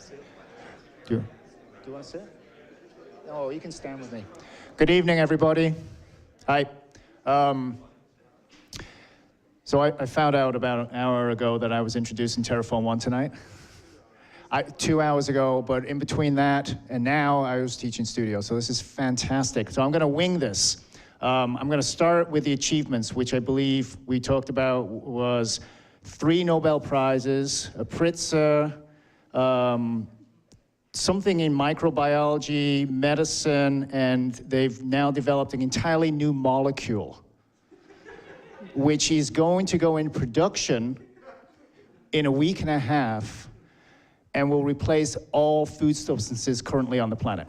Do you want to sit? No, you can stand with me. Good evening, everybody. Hi. So I found out about an hour ago that I was introducing Terraform 1 tonight. 2 hours ago, but in between that and now, I was teaching Studio, so this is fantastic. So I'm going to wing this. I'm going to start with the achievements, which I believe we talked about was 3 Nobel Prizes, a Pritzker, something in microbiology, medicine, and they've now developed an entirely new molecule, which is going to go in production in a week and a half and will replace all food substances currently on the planet.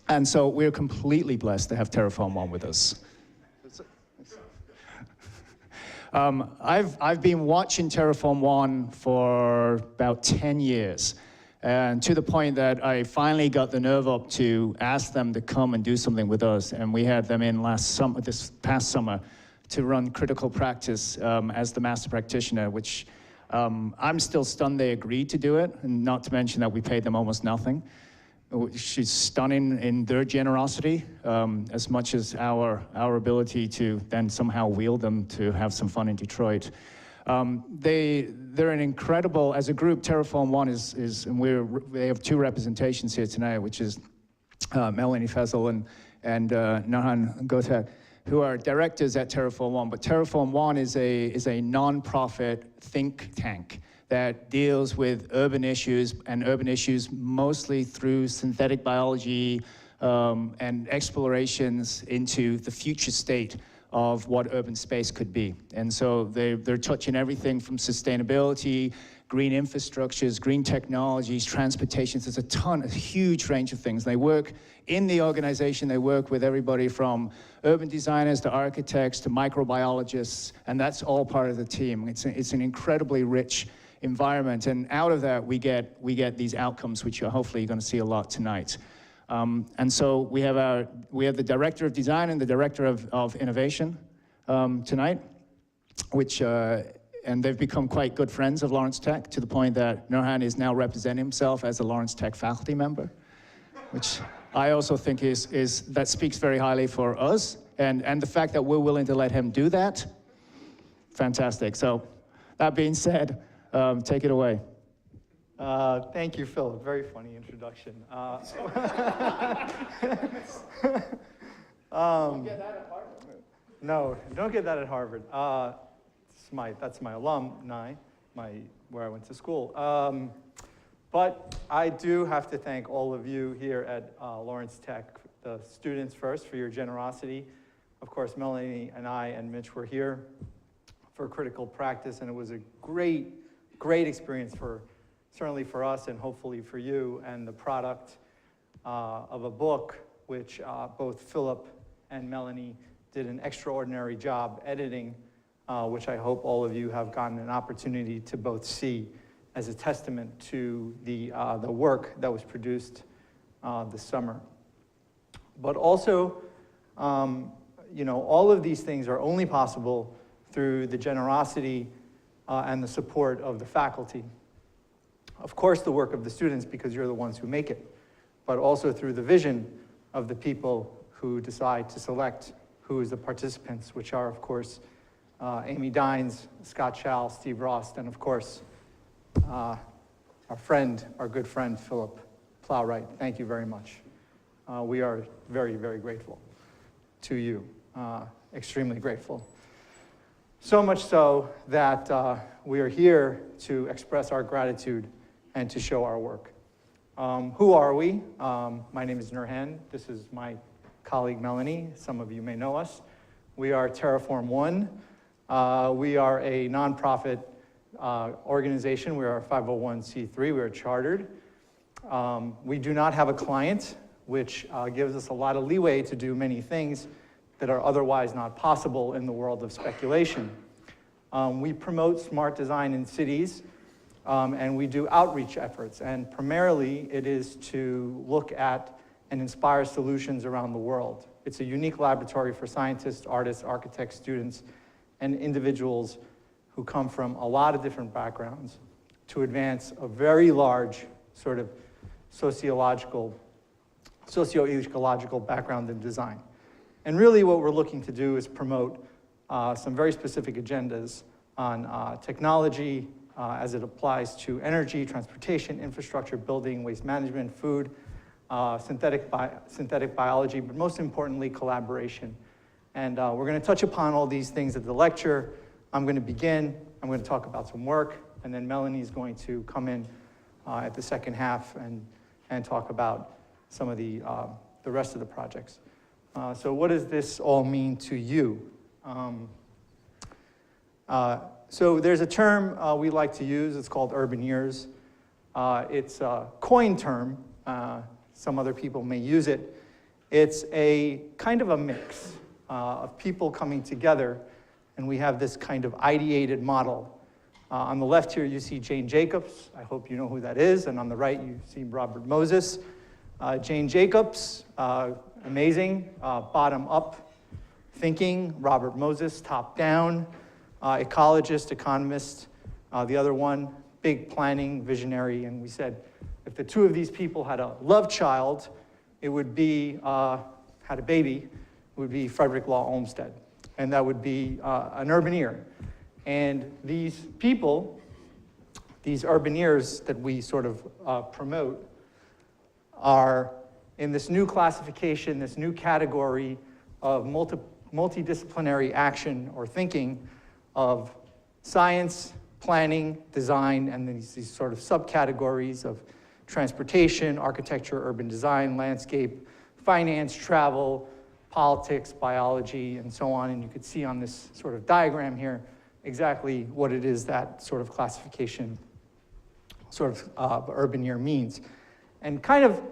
And so we're completely blessed to have Terraform 1 with us. I've been watching Terraform 1 for about 10 years. And to the point that I finally got the nerve up to ask them to come and do something with us. And we had them in this past summer to run critical practice as the master practitioner, which I'm still stunned they agreed to do it, and not to mention that we paid them almost nothing. She's stunning in their generosity, as much as our ability to then somehow wield them to have some fun in Detroit. They're an incredible, as a group, Terraform 1 is and they have 2 representations here tonight, which is Melanie, Fessel, and Nurhan, Gokturk, who are directors at Terraform 1. But Terraform 1 is a non-profit think tank that deals with urban issues, and urban issues mostly through synthetic biology and explorations into the future state of what urban space could be. And so they're touching everything from sustainability, green infrastructures, green technologies, transportations. There's a huge range of things. They work in the organization, they work with everybody from urban designers to architects to microbiologists, and that's all part of the team. It's an incredibly rich environment, and out of that we get these outcomes, which you're hopefully going to see a lot tonight. And so we have the director of design and the director of innovation tonight, which and they've become quite good friends of Lawrence Tech, to the point that Nurhan is now representing himself as a Lawrence Tech faculty member, which I also think that speaks very highly for us, and the fact that we're willing to let him do that, fantastic. So that being said, take it away. Thank you, Phil. Very funny introduction. Don't get that at Harvard. No, don't get that at Harvard. That's my alumni, where I went to school. But I do have to thank all of you here at Lawrence Tech, the students first, for your generosity. Of course, Melanie and I and Mitch were here for critical practice, and it was a great experience certainly for us and hopefully for you, and the product of a book which both Philip and Melanie did an extraordinary job editing, which I hope all of you have gotten an opportunity to both see as a testament to the work that was produced this summer. But also, all of these things are only possible through the generosity and the support of the faculty. Of course, the work of the students, because you're the ones who make it, but also through the vision of the people who decide to select who is the participants, which are, of course, Amy Dines, Scott Schall, Steve Rost, and of course, our good friend, Philip Plowright. Thank you very much. We are very, very grateful to you, extremely grateful. So much so that we are here to express our gratitude and to show our work. Who are we? My name is Nurhan. This is my colleague, Melanie. Some of you may know us. We are Terraform 1. We are a nonprofit organization. We are a 501c3. We are chartered. We do not have a client, which gives us a lot of leeway to do many things that are otherwise not possible in the world of speculation. We promote smart design in cities, and we do outreach efforts. And primarily, it is to look at and inspire solutions around the world. It's a unique laboratory for scientists, artists, architects, students, and individuals who come from a lot of different backgrounds to advance a very large sort of socio-ecological background in design. And really what we're looking to do is promote some very specific agendas on technology as it applies to energy, transportation, infrastructure, building, waste management, food, synthetic biology, but most importantly, collaboration. And we're going to touch upon all these things at the lecture. I'm going to begin. I'm going to talk about some work, and then Melanie is going to come in at the second half and talk about some of the rest of the projects. So what does this all mean to you? So there's a term we like to use. It's called urban years. It's a coined term. Some other people may use it. It's a kind of a mix of people coming together, and we have this kind of ideated model. On the left here, you see Jane Jacobs. I hope you know who that is. And on the right, you see Robert Moses. Jane Jacobs, amazing, bottom-up thinking. Robert Moses, top-down, ecologist, economist. The other one, big planning, visionary. And we said, if the two of these people had a love child, it would be, had a baby, it would be Frederick Law Olmsted. And that would be an urbaneer. And these people, these urbaneers that we sort of promote, are in this new classification, this new category of multidisciplinary action or thinking of science, planning, design, and these sort of subcategories of transportation, architecture, urban design, landscape, finance, travel, politics, biology, and so on. And you could see on this sort of diagram here exactly what it is that sort of classification sort of urban year means. And kind of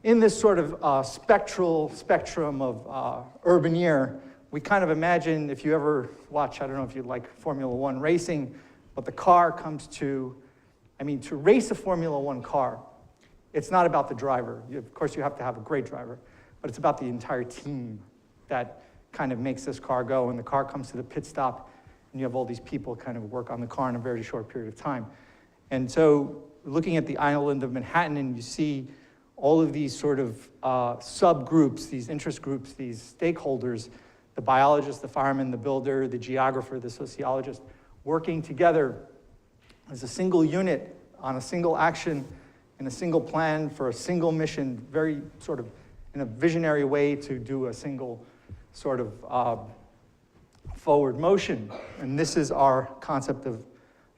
in this sort of spectrum of urban year, we kind of imagine, if you ever watch, I don't know if you like Formula One racing, but the car comes to, I mean, to race a Formula One car, it's not about the driver. Of course, you have to have a great driver, but it's about the entire team that kind of makes this car go. And the car comes to the pit stop, and you have all these people kind of work on the car in a very short period of time. And so looking at the island of Manhattan, and you see all of these sort of subgroups, these interest groups, these stakeholders, the biologist, the fireman, the builder, the geographer, the sociologist, working together as a single unit on a single action in a single plan for a single mission, very sort of in a visionary way to do a single sort of forward motion. And this is our concept of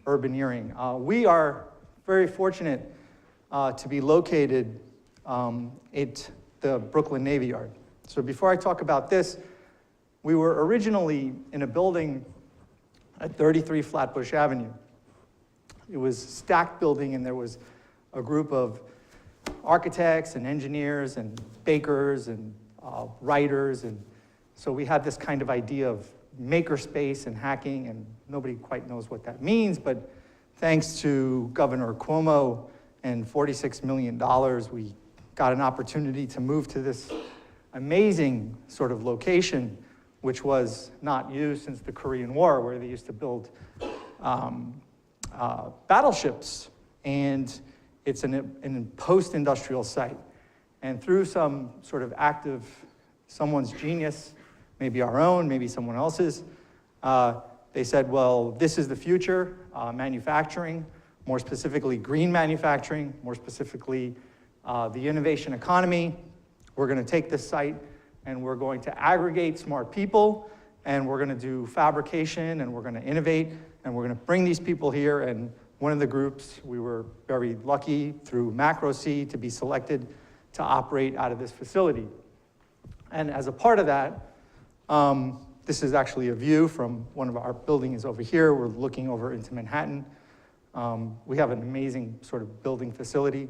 urbaneering. We are very fortunate to be located at the Brooklyn Navy Yard. So before I talk about this, we were originally in a building at 33 Flatbush Avenue. It was a stacked building, and there was a group of architects and engineers and bakers and writers. And so we had this kind of idea of makerspace and hacking, and nobody quite knows what that means, but thanks to Governor Cuomo and $46 million, we got an opportunity to move to this amazing sort of location, which was not used since the Korean War, where they used to build battleships. And it's an post-industrial site. And through some sort of act of someone's genius, maybe our own, maybe someone else's, they said, well, this is the future, manufacturing, more specifically green manufacturing, more specifically the innovation economy. We're going to take this site and we're going to aggregate smart people, and we're going to do fabrication, and we're going to innovate, and we're going to bring these people here. And one of the groups, we were very lucky through Macro-C to be selected to operate out of this facility. And as a part of that, this is actually a view from one of our buildings over here. We're looking over into Manhattan. We have an amazing sort of building facility.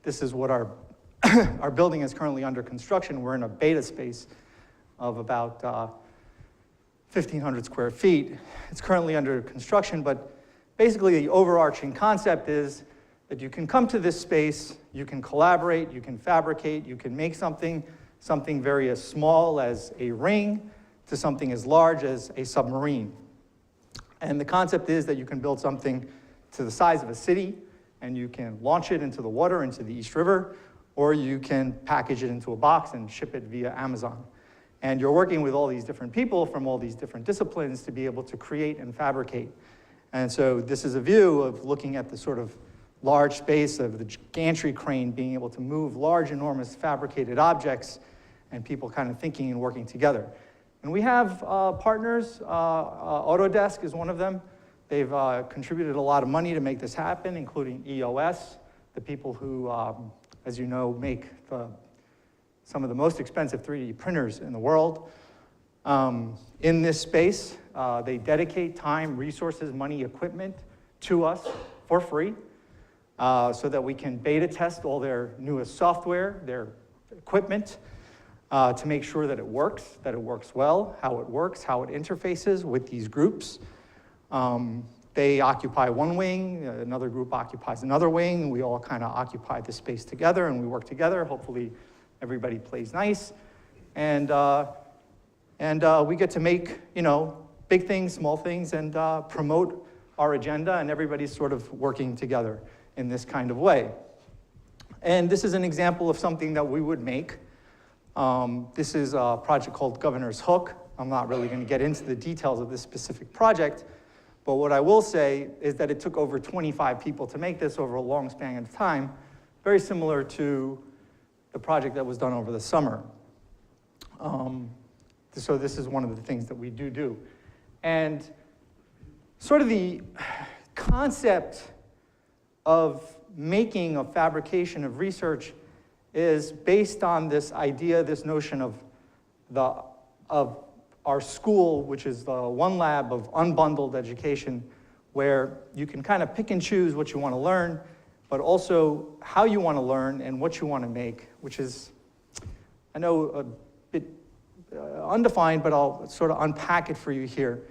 This is what our building is currently under construction. We're in a beta space of about 1,500 square feet. It's currently under construction, but basically the overarching concept is that you can come to this space, you can collaborate, you can fabricate, you can make something very as small as a ring to something as large as a submarine. And the concept is that you can build something to the size of a city, and you can launch it into the water, into the East River, or you can package it into a box and ship it via Amazon. And you're working with all these different people from all these different disciplines to be able to create and fabricate. And so this is a view of looking at the sort of large space of the gantry crane being able to move large, enormous fabricated objects, and people kind of thinking and working together. And we have partners. Autodesk is one of them. They've contributed a lot of money to make this happen, including EOS, the people who, as you know, make some of the most expensive 3D printers in the world. In this space, they dedicate time, resources, money, equipment to us for free so that we can beta test all their newest software, their equipment, to make sure that it works well, how it works, how it interfaces with these groups. They occupy one wing, another group occupies another wing. We all kind of occupy the space together, and we work together. Hopefully, everybody plays nice, and we get to make, you know, big things, small things, and promote our agenda, and everybody's sort of working together in this kind of way. And this is an example of something that we would make. This is a project called Governor's Hook. I'm not really going to get into the details of this specific project, but what I will say is that it took over 25 people to make this over a long span of time, very similar to the project that was done over the summer. So this is one of the things that we do. And sort of the concept of making a fabrication of research is based on this idea, this notion of our school, which is the one lab of unbundled education, where you can kind of pick and choose what you want to learn, but also how you want to learn and what you want to make, which is, I know, a bit undefined, but I'll sort of unpack it for you here.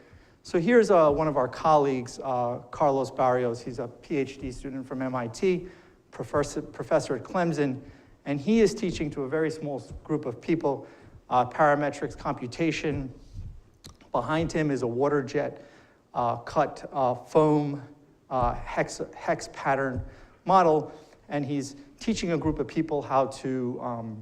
So here's one of our colleagues, Carlos Barrios. He's a PhD student from MIT, professor at Clemson, and he is teaching to a very small group of people, parametrics, computation. Behind him is a water jet cut foam hex pattern model, and he's teaching a group of people how to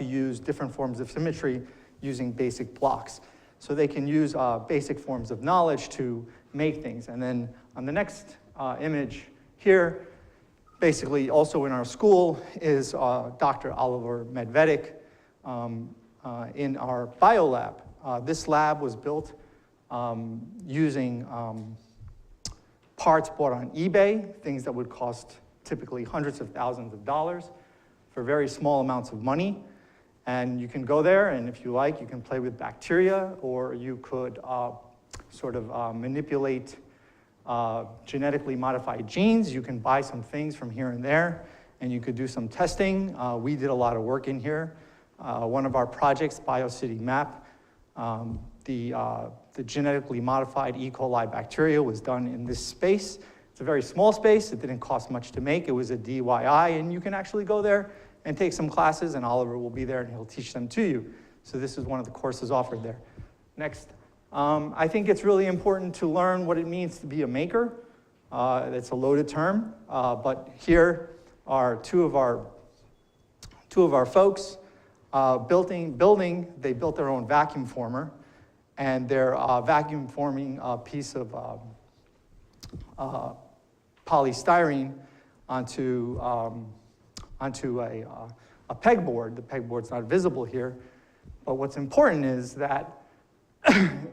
use different forms of symmetry using basic blocks. So they can use basic forms of knowledge to make things. And then on the next image here, basically also in our school is Dr. Oliver Medvedik in our biolab. This lab was built using parts bought on eBay, things that would cost typically hundreds of thousands of dollars for very small amounts of money. And you can go there, and if you like, you can play with bacteria, or you could sort of manipulate genetically modified genes. You can buy some things from here and there, and you could do some testing. We did a lot of work in here. One of our projects, BioCity Map, the genetically modified E. coli bacteria was done in this space. It's a very small space. It didn't cost much to make. It was a DIY, and you can actually go there and take some classes, and Oliver will be there, and he'll teach them to you. So this is one of the courses offered there. Next. I think it's really important to learn what it means to be a maker. It's a loaded term, but here are two of our folks building. They built their own vacuum former, and they're vacuum forming a piece of polystyrene onto a pegboard. The pegboard's not visible here, but what's important is that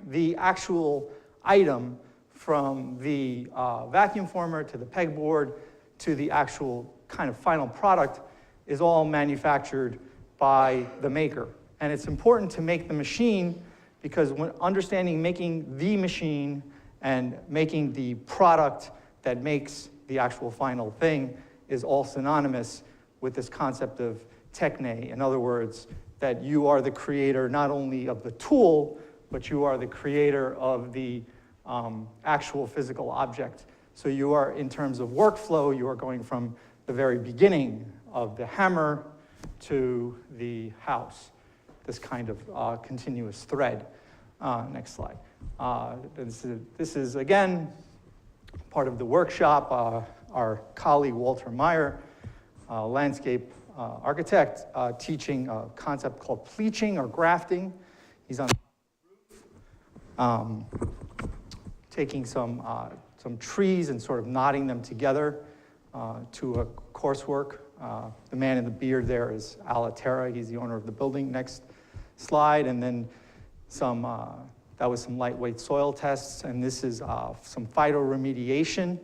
the actual item from the vacuum former to the pegboard to the actual kind of final product is all manufactured by the maker. And it's important to make the machine because when understanding making the machine and making the product that makes the actual final thing is all synonymous with this concept of techne. In other words, that you are the creator not only of the tool, but you are the creator of the actual physical object. So you are, in terms of workflow, you are going from the very beginning of the hammer to the house, this kind of continuous thread. Next slide. This is, again, part of the workshop, our colleague Walter Meyer, landscape architect, teaching a concept called pleaching or grafting. He's on the roof, taking some trees and sort of knotting them together to a coursework. The man in the beard there is Alaterra. He's the owner of the building. Next slide. And then that was some lightweight soil tests. And this is some phytoremediation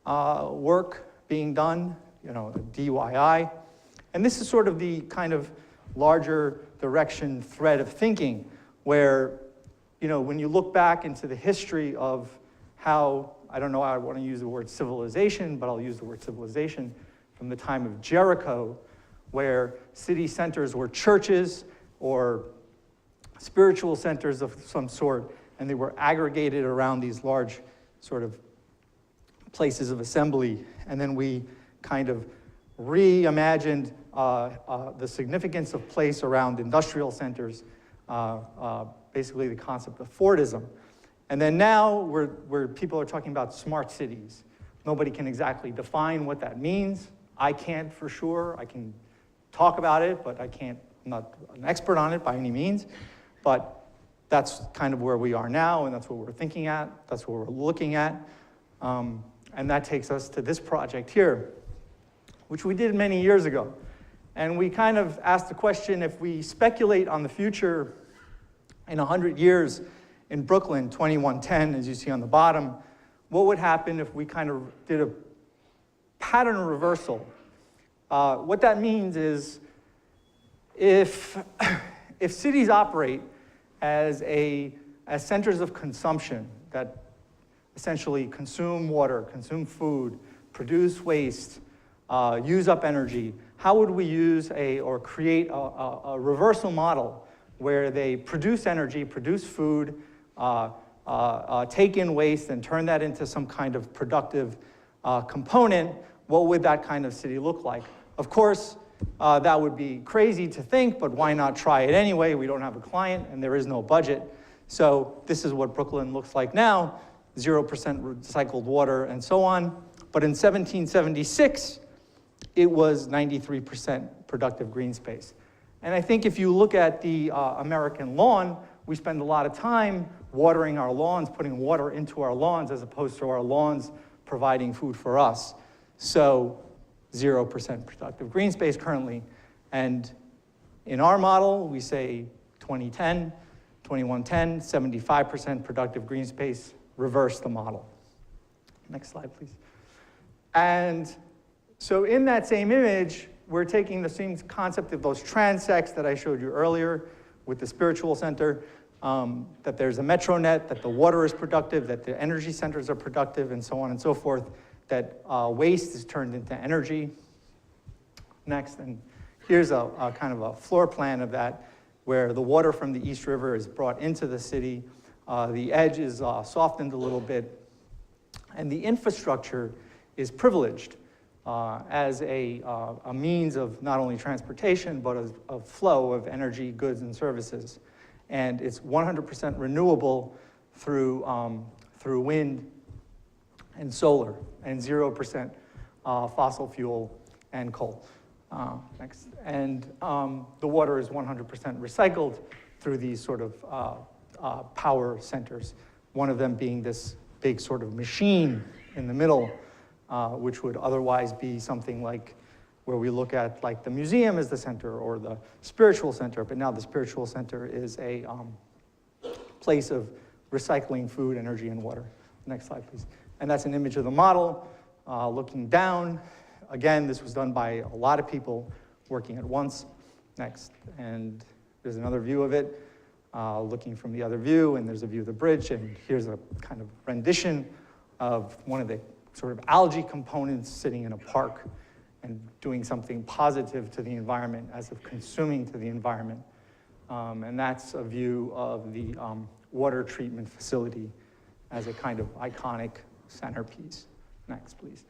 work being done, the DYI. And this is sort of the kind of larger direction thread of thinking where, when you look back into the history of how, I don't know, I want to use the word civilization, but I'll use the word civilization from the time of Jericho, where city centers were churches or spiritual centers of some sort, and they were aggregated around these large sort of places of assembly. And then we kind of reimagined the significance of place around industrial centers, basically the concept of Fordism. And then now where people are talking about smart cities. Nobody can exactly define what that means. I can't for sure. I can talk about it, but I'm not an expert on it by any means. But that's kind of where we are now, and that's what we're thinking at. That's what we're looking at. And that takes us to this project here, which we did many years ago. And we kind of asked the question, if we speculate on the future in 100 years in Brooklyn, 2110, as you see on the bottom, what would happen if we kind of did a pattern reversal? What that means is if cities operate as centers of consumption that essentially consume water, consume food, produce waste, use up energy, how would we use or create a reversal model where they produce energy, produce food, take in waste, and turn that into some kind of productive component? What would that kind of city look like? Of course, that would be crazy to think, but why not try it anyway? We don't have a client, and there is no budget. So this is what Brooklyn looks like now, 0% recycled water and so on. But in 1776, it was 93% productive green space. And I think if you look at the American lawn, we spend a lot of time watering our lawns, putting water into our lawns, as opposed to our lawns providing food for us. So 0% productive green space currently. And in our model, we say 2010, 2110, 75% productive green space, reverse the model. Next slide, please. And so in that same image, we're taking the same concept of those transects that I showed you earlier with the spiritual center, that there's a metronet, that the water is productive, that the energy centers are productive, and so on and so forth, that waste is turned into energy. Next, and here's a kind of a floor plan of that, where the water from the East River is brought into the city. The edge is softened a little bit, and the infrastructure is privileged as a means of not only transportation, but of flow of energy, goods, and services. And it's 100% renewable through wind and solar, and 0% fossil fuel and coal. Next. And the water is 100% recycled through these sort of power centers, one of them being this big sort of machine in the middle, which would otherwise be something like where we look at like the museum as the center or the spiritual center, but now the spiritual center is a place of recycling food, energy, and water. Next slide, please. And that's an image of the model looking down. Again, this was done by a lot of people working at once. Next, and there's another view of it, looking from the other view, and there's a view of the bridge, and here's a kind of rendition of one of the sort of algae components sitting in a park and doing something positive to the environment as of consuming to the environment. And that's a view of the water treatment facility as a kind of iconic centerpiece. Next, please.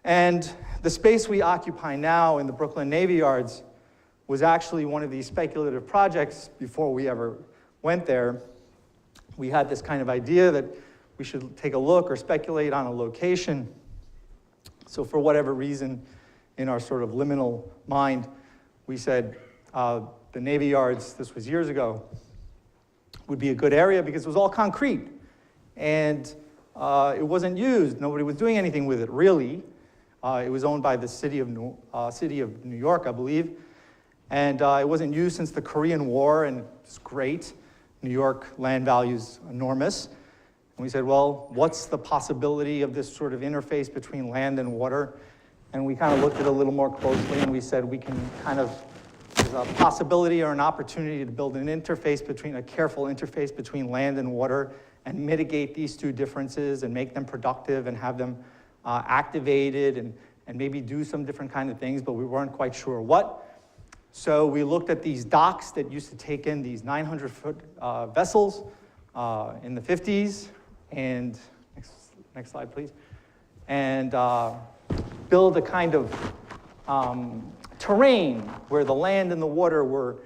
And the space we occupy now in the Brooklyn Navy Yards was actually one of these speculative projects before we ever went there. We had this kind of idea that we should take a look or speculate on a location. So for whatever reason, in our sort of liminal mind, we said the Navy Yards, this was years ago, would be a good area because it was all concrete. And it wasn't used. Nobody was doing anything with it, really. It was owned by the city of New York, I believe. And it wasn't used since the Korean War, and it's great. New York land value's enormous. And we said, well, what's the possibility of this sort of interface between land and water? And we kind of looked at it a little more closely, and we said we can kind of, there's a possibility or an opportunity to build an interface between, a careful interface between land and water, and mitigate these two differences and make them productive and have them activated and maybe do some different kind of things, but we weren't quite sure what. So we looked at these docks that used to take in these 900-foot vessels in the 50s, and next slide, please, and build a kind of terrain where the land and the water were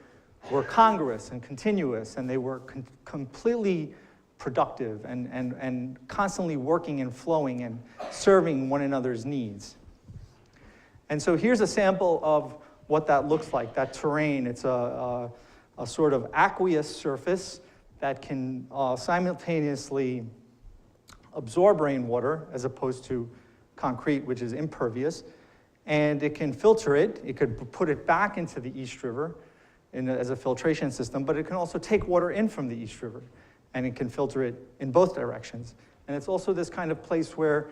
congruous and continuous, and they were completely productive and constantly working and flowing and serving one another's needs. And so here's a sample of what that looks like, that terrain. It's a sort of aqueous surface that can simultaneously absorb rainwater as opposed to concrete, which is impervious. And it can filter it. It could put it back into the East River as a filtration system, but it can also take water in from the East River, and it can filter it in both directions. And it's also this kind of place where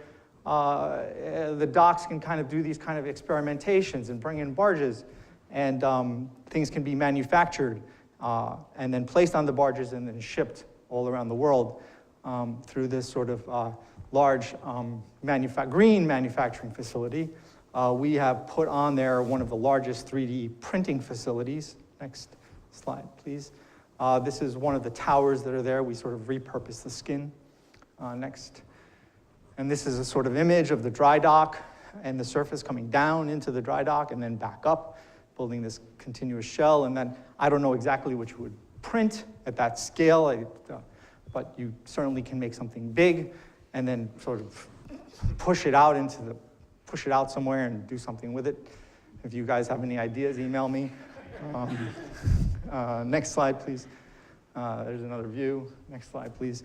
the docks can kind of do these kind of experimentations and bring in barges, and things can be manufactured and then placed on the barges and then shipped all around the world through this sort of large green manufacturing facility. We have put on there one of the largest 3D printing facilities. Next slide, please. This is one of the towers that are there. We sort of repurposed the skin. Next. And this is a sort of image of the dry dock and the surface coming down into the dry dock and then back up, building this continuous shell. And then I don't know exactly what you would print at that scale, but you certainly can make something big and then sort of push it out somewhere and do something with it. If you guys have any ideas, email me. Next slide, please. There's another view. Next slide, please.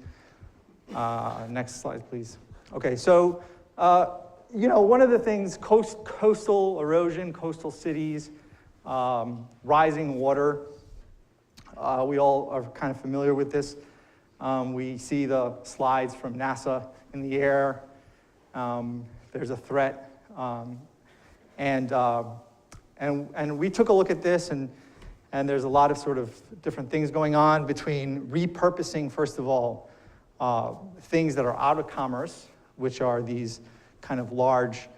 Next slide, please. Okay, so, one of the things, coastal erosion, coastal cities, rising water, we all are kind of familiar with this. We see the slides from NASA in the air. There's a threat. And we took a look at this, and there's a lot of sort of different things going on between repurposing, first of all, things that are out of commerce, which are these kind of large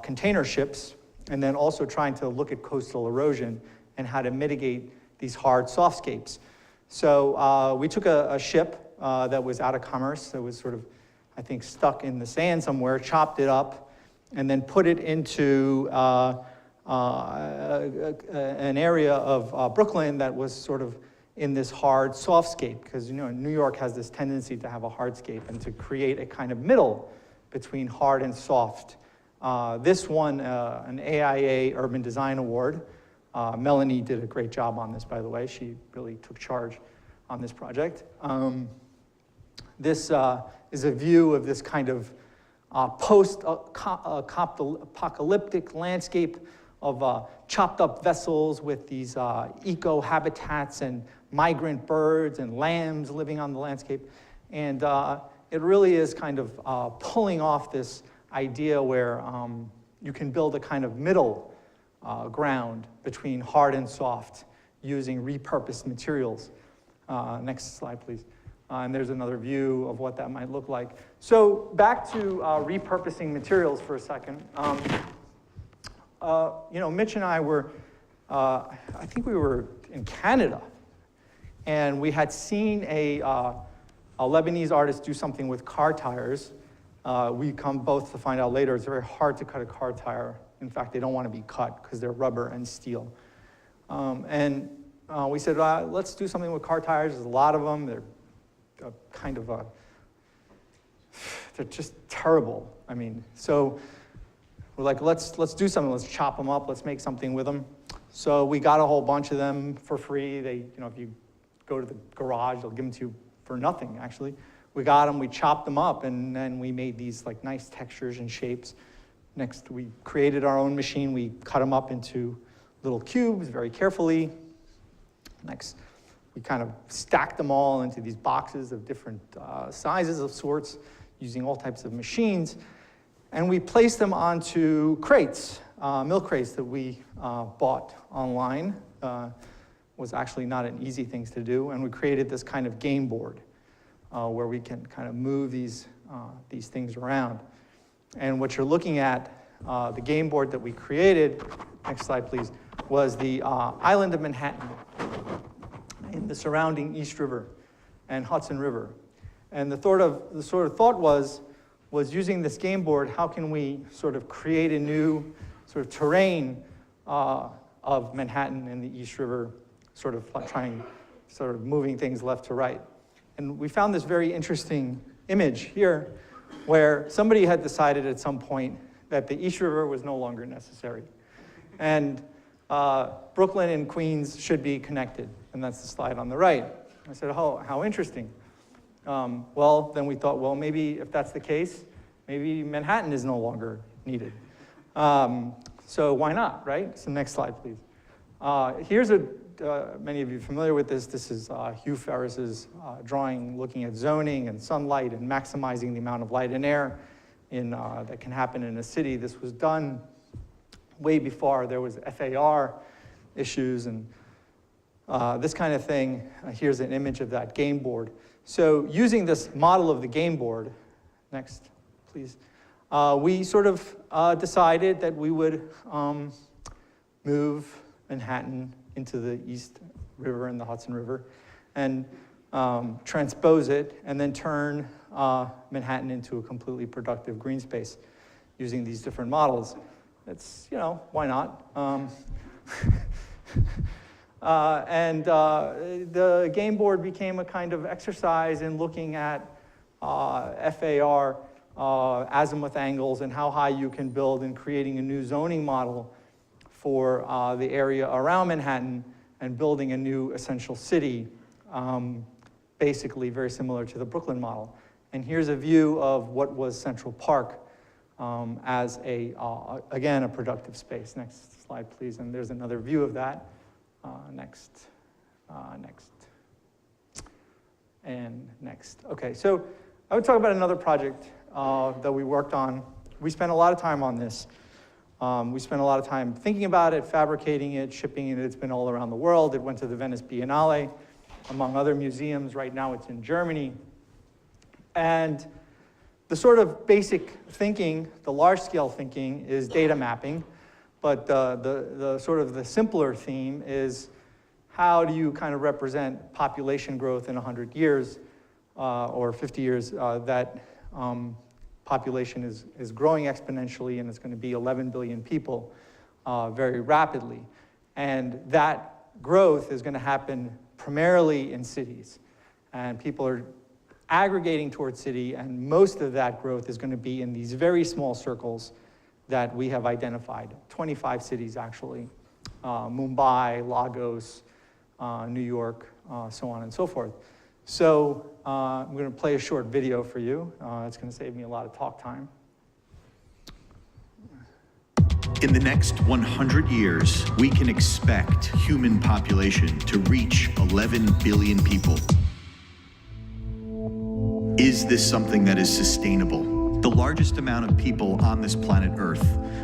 container ships, and then also trying to look at coastal erosion and how to mitigate these hard softscapes. So we took a ship that was out of commerce, that was sort of, I think, stuck in the sand somewhere, chopped it up, and then put it into an area of Brooklyn that was sort of in this hard softscape, because New York has this tendency to have a hardscape and to create a kind of middle between hard and soft. This won an AIA Urban Design Award. Melanie did a great job on this, by the way. She really took charge on this project. This is a view of this kind of post-apocalyptic landscape of chopped up vessels with these eco-habitats and migrant birds and lambs living on the landscape. And it really is kind of pulling off this idea where you can build a kind of middle ground between hard and soft using repurposed materials. Next slide, please. And there's another view of what that might look like. So back to repurposing materials for a second. Mitch and I were, I think we were in Canada, and we had seen a Lebanese artist do something with car tires. We come both to find out later it's very hard to cut a car tire. In fact, they don't want to be cut because they're rubber and steel. We said, let's do something with car tires. There's a lot of them. They're kind of they're just terrible. I mean, so we're like, let's do something. Let's chop them up. Let's make something with them. So we got a whole bunch of them for free. They, if you go to the garage, they'll give them to you for nothing, actually. We got them, we chopped them up, and then we made these like nice textures and shapes. Next, we created our own machine. We cut them up into little cubes very carefully. Next, we kind of stacked them all into these boxes of different sizes of sorts, using all types of machines. And we placed them onto crates, milk crates that we bought online. Was actually not an easy thing to do. And we created this kind of game board where we can kind of move these things around. And what you're looking at, the game board that we created, next slide please, was the island of Manhattan in the surrounding East River and Hudson River. And the sort of thought was using this game board, how can we sort of create a new sort of terrain of Manhattan and the East River, sort of moving things left to right. And we found this very interesting image here where somebody had decided at some point that the East River was no longer necessary. And Brooklyn and Queens should be connected. And that's the slide on the right. I said, oh, how interesting. Well, then we thought, well, maybe if that's the case, maybe Manhattan is no longer needed. So why not, right? So next slide, please. Here's many of you are familiar with this. This is Hugh Ferris's drawing looking at zoning and sunlight and maximizing the amount of light and air that can happen in a city. This was done way before there was FAR issues and this kind of thing. Here's an image of that game board. So using this model of the game board, next, please, we sort of decided that we would move Manhattan into the East River and the Hudson River and transpose it and then turn Manhattan into a completely productive green space using these different models. It's, why not? The game board became a kind of exercise in looking at FAR, azimuth angles, and how high you can build in creating a new zoning model for the area around Manhattan and building a new essential city, basically very similar to the Brooklyn model. And here's a view of what was Central Park as again, a productive space. Next slide, please. And there's another view of that. Next. And next. Okay, so I would talk about another project that we worked on. We spent a lot of time on this. We spent a lot of time thinking about it, fabricating it, shipping it. It's been all around the world. It went to the Venice Biennale, among other museums. Right now it's in Germany. And the sort of basic thinking, the large-scale thinking, is data mapping. But the sort of the simpler theme is how do you kind of represent population growth in 100 years or 50 years that population is growing exponentially, and it's going to be 11 billion people very rapidly. And that growth is going to happen primarily in cities. And people are aggregating towards city, and most of that growth is going to be in these very small circles that we have identified, 25 cities actually, Mumbai, Lagos, New York, so on and so forth. So I'm going to play a short video for you. It's going to save me a lot of talk time. In the next 100 years, we can expect human population to reach 11 billion people. Is this something that is sustainable? The largest amount of people on this planet Earth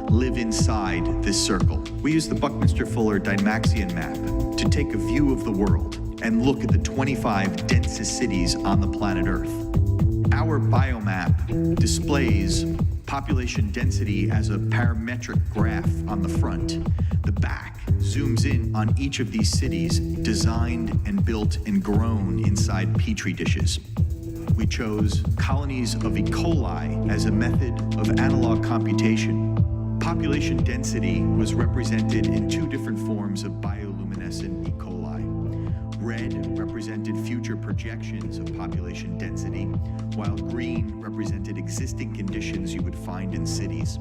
live inside this circle. We use the Buckminster-Fuller Dymaxion map to take a view of the world and look at the 25 densest cities on the planet Earth. Our biomap displays population density as a parametric graph on the front. The back zooms in on each of these cities designed and built and grown inside petri dishes. We chose colonies of E. coli as a method of analog computation. Population density was represented in two different forms of bioluminescent E. coli. Red represented future projections of population density, while green represented existing conditions you would find in cities.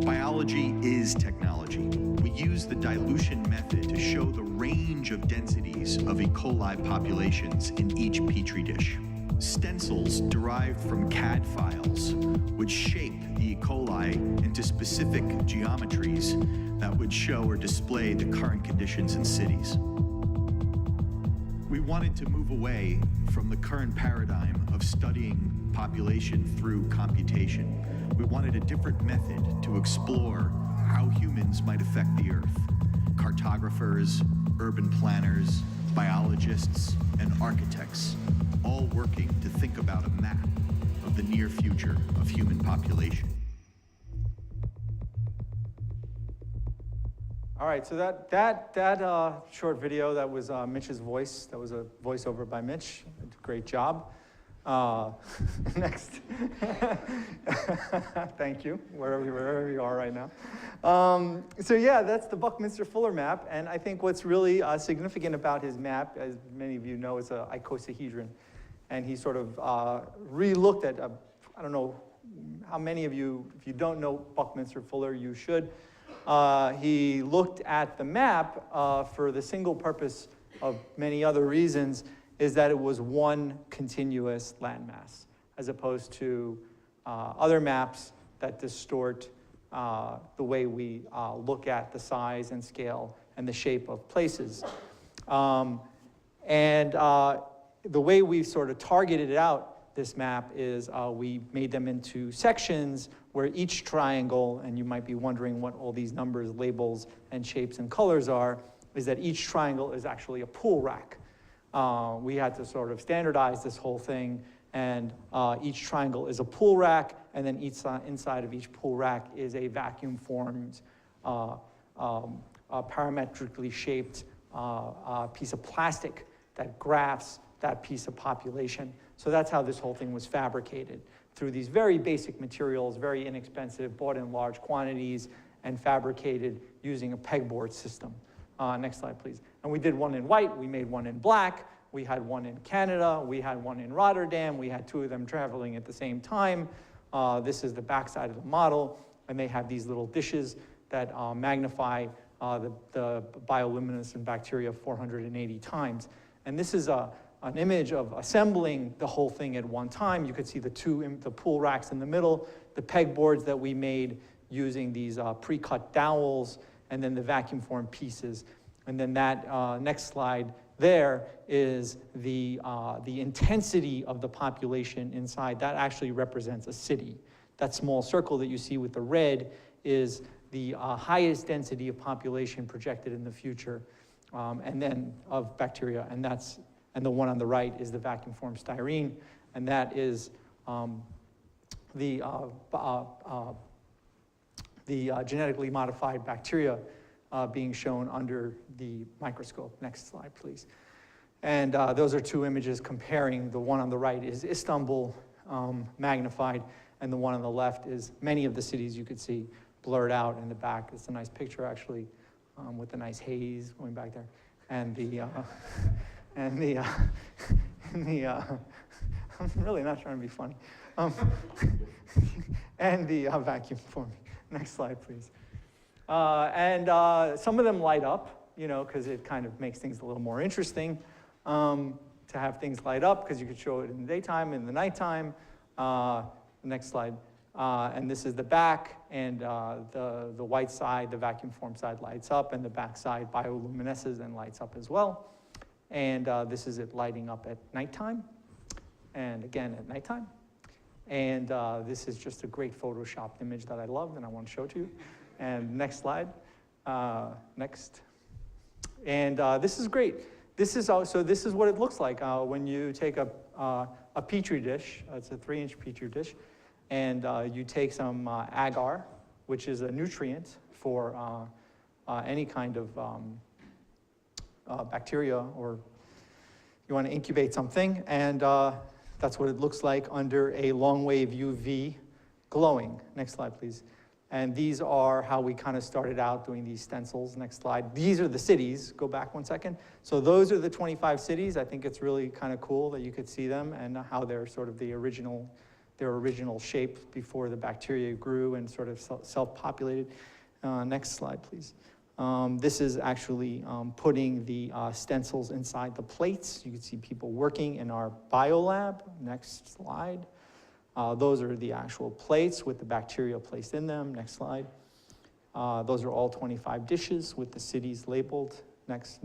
Biology is technology. We use the dilution method to show the range of densities of E. coli populations in each petri dish. Stencils derived from CAD files would shape the E. coli into specific geometries that would show or display the current conditions in cities. We wanted to move away from the current paradigm of studying population through computation. We wanted a different method to explore how humans might affect the Earth. Cartographers, urban planners, biologists, and architects, all working to think about a map of the near future of human population. All right, so that short video, that was Mitch's voice. That was a voiceover by Mitch. Great job. Next. Thank you, wherever you are right now. So yeah, that's the Buckminster Fuller map, and I think what's really significant about his map, as many of you know, is an icosahedron. And he sort of re-looked at, I don't know how many of you, if you don't know Buckminster Fuller, you should. He looked at the map for the single purpose of many other reasons, is that it was one continuous landmass, as opposed to other maps that distort the way we look at the size and scale and the shape of places. The way we've sort of targeted out this map is we made them into sections where each triangle, and you might be wondering what all these numbers, labels, and shapes and colors are, is that each triangle is actually a pool rack. We had to sort of standardize this whole thing, and each triangle is a pool rack, and then inside of each pool rack is a vacuum-formed, parametrically shaped piece of plastic that graphs that piece of population. So that's how this whole thing was fabricated, through these very basic materials, very inexpensive, bought in large quantities, and fabricated using a pegboard system. Next slide, please. And we did one in white, we made one in black, we had one in Canada, we had one in Rotterdam, we had two of them traveling at the same time. This is the backside of the model, and they have these little dishes that magnify the bioluminescent bacteria 480 times. And this is an image of assembling the whole thing at one time. You could see the pool racks in the middle, the pegboards that we made using these pre-cut dowels, and then the vacuum-formed pieces. And then that next slide there is the intensity of the population inside. That actually represents a city. That small circle that you see with the red is the highest density of population projected in the future, and then of bacteria, and the one on the right is the vacuum-formed styrene, and that is the genetically modified bacteria being shown under the microscope. Next slide, please. And those are two images comparing. The one on the right is Istanbul magnified, and the one on the left is many of the cities you could see blurred out in the back. It's a nice picture, actually, with the nice haze going back there. And I'm really not trying to be funny. And the vacuum forming. Next slide, please. Some of them light up, because it kind of makes things a little more interesting to have things light up, because you could show it in the daytime, in the nighttime. Next slide. And this is the back, and the white side, the vacuum form side, lights up, and the back side bioluminesces and lights up as well. And this is it lighting up at nighttime, and again at nighttime. And this is just a great photoshopped image that I loved, and I want to show it to you. And next slide. Next. And this is great. This is what it looks like when you take a petri dish. It's a 3-inch petri dish, and you take some agar, which is a nutrient for any kind of bacteria, or you want to incubate something, and that's what it looks like under a long wave UV glowing. Next slide, please. And these are how we kind of started out doing these stencils. Next slide. These are the cities. Go back one second. So those are the 25 cities. I think it's really kind of cool that you could see them and how they're sort of their original shape before the bacteria grew and sort of self-populated. Next slide, please. This is actually putting the stencils inside the plates. You can see people working in our biolab. Next slide. Those are the actual plates with the bacteria placed in them. Next slide. Those are all 25 dishes with the cities labeled. Next.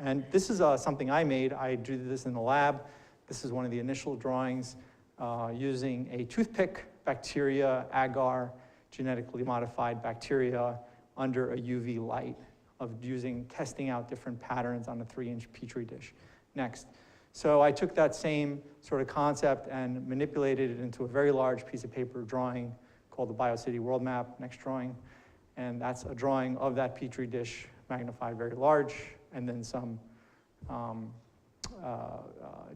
And this is something I made. I drew this in the lab. This is one of the initial drawings using a toothpick, bacteria, agar, genetically modified bacteria under a UV light of testing out different patterns on a 3-inch Petri dish. Next. So I took that same sort of concept and manipulated it into a very large piece of paper drawing called the BioCity World Map. Next drawing. And that's a drawing of that Petri dish magnified very large, and then some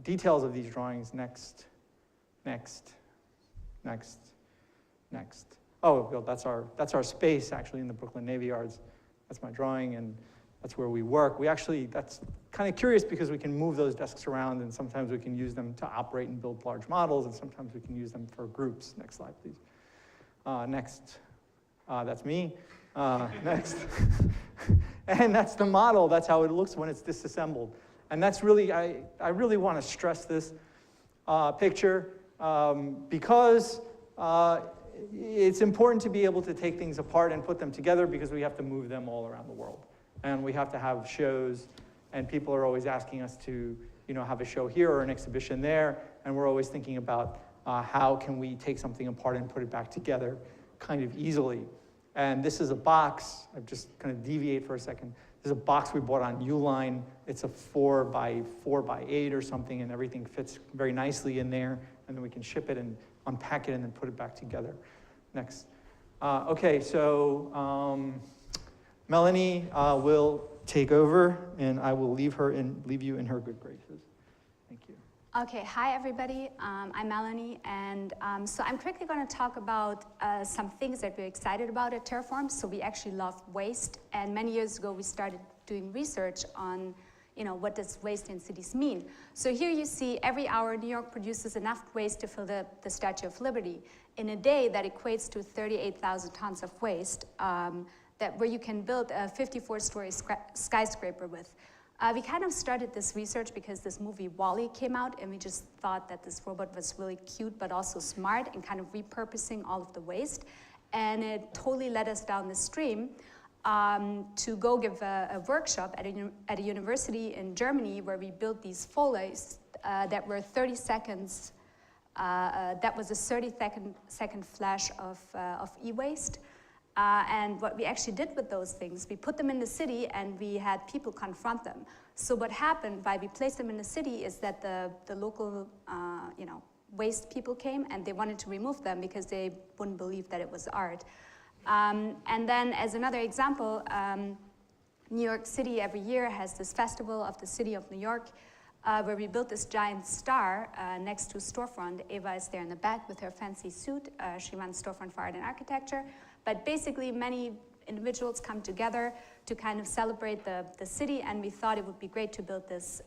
details of these drawings. Next. Oh, well, that's our space actually in the Brooklyn Navy Yards. That's my drawing, and that's where we work. That's kind of curious because we can move those desks around, and sometimes we can use them to operate and build large models, and sometimes we can use them for groups. Next slide, please. Next. That's me. Next. And that's the model. That's how it looks when it's disassembled. And that's really, I really want to stress this picture because it's important to be able to take things apart and put them together because we have to move them all around the world. And we have to have shows, and people are always asking us to, have a show here or an exhibition there, and we're always thinking about how can we take something apart and put it back together kind of easily. And this is a box. I've just kind of deviate for a second. This is a box we bought on Uline. It's a 4x4x8 or something, and everything fits very nicely in there, and then we can ship it and unpack it and then put it back together. Next. Okay, so Melanie will take over, and I will leave you in her good graces. Thank you. Okay, hi everybody. I'm Melanie, and so I'm quickly going to talk about some things that we're excited about at Terraform. So we actually love waste, and many years ago we started doing research on what does waste in cities mean. So here you see every hour New York produces enough waste to fill the Statue of Liberty. In a day, that equates to 38,000 tons of waste where you can build a 54-story skyscraper with. We kind of started this research because this movie WALL-E came out, and we just thought that this robot was really cute but also smart and kind of repurposing all of the waste. And it totally led us down the stream to go give a workshop at a university in Germany where we built these follies that were 30 seconds. That was a 30-second flash of e-waste. And what we actually did with those things, we put them in the city and we had people confront them. So what happened by we placed them in the city is that the local waste people came and they wanted to remove them because they wouldn't believe that it was art. And then as another example, New York City every year has this festival of the city of New York where we built this giant star next to a storefront. Ava is there in the back with her fancy suit. She runs Storefront for Art and Architecture. But basically, many individuals come together to kind of celebrate the city, and we thought it would be great to build this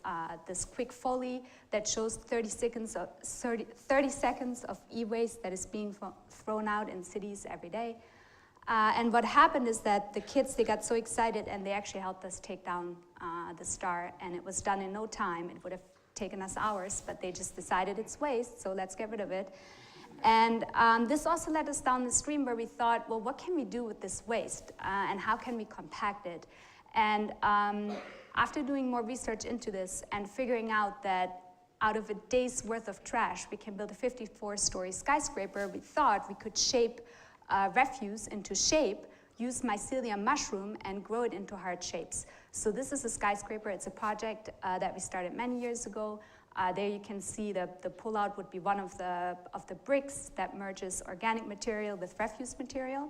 quick foley that shows 30 seconds of e-waste that is being thrown out in cities every day. And what happened is that the kids, they got so excited, and they actually helped us take down the star, and it was done in no time. It would have taken us hours, but they just decided it's waste, so let's get rid of it. And this also led us down the stream where we thought, well, what can we do with this waste? And how can we compact it? And after doing more research into this and figuring out that out of a day's worth of trash, we can build a 54-story skyscraper, we thought we could shape refuse into shape, use mycelium mushroom, and grow it into hard shapes. So this is a skyscraper. It's a project that we started many years ago. There you can see the pullout would be one of the bricks that merges organic material with refuse material.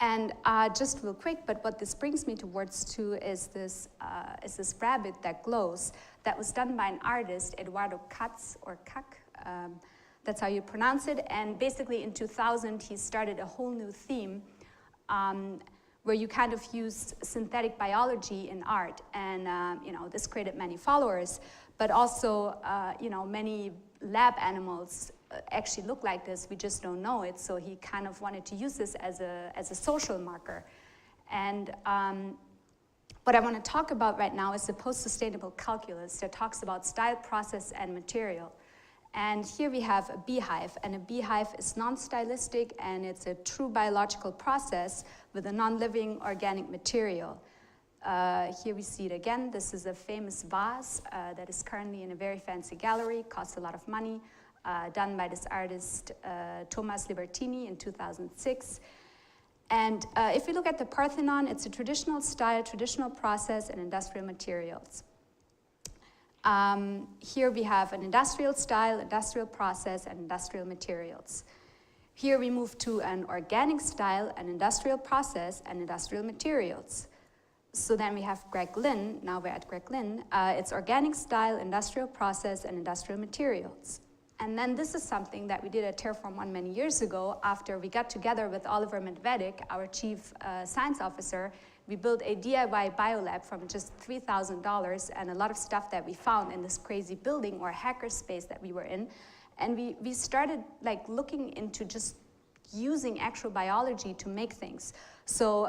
And just real quick, but what this brings me towards too is this rabbit that glows that was done by an artist, Eduardo Katz or Kak. That's how you pronounce it. And basically in 2000, he started a whole new theme where you kind of use synthetic biology in art. And this created many followers, but also many lab animals actually look like this. We just don't know it. So he kind of wanted to use this as a social marker. And what I want to talk about right now is the post-sustainable calculus that talks about style, process, and material. And here we have a beehive, and a beehive is non-stylistic, and it's a true biological process with a non-living organic material. Here we see it again. This is a famous vase that is currently in a very fancy gallery, costs a lot of money, done by this artist Thomas Libertini in 2006. And if we look at the Parthenon, it's a traditional style, traditional process, and industrial materials. Here we have an industrial style, industrial process, and industrial materials. Here we move to an organic style, an industrial process, and industrial materials. So then we have Greg Lynn. Now we're at Greg Lynn. It's organic style, industrial process, and industrial materials. And then this is something that we did at Terraform One many years ago after we got together with Oliver Medvedik, our chief science officer. We built a DIY biolab from just $3,000 and a lot of stuff that we found in this crazy building or hackerspace that we were in. And we started like looking into just using actual biology to make things. So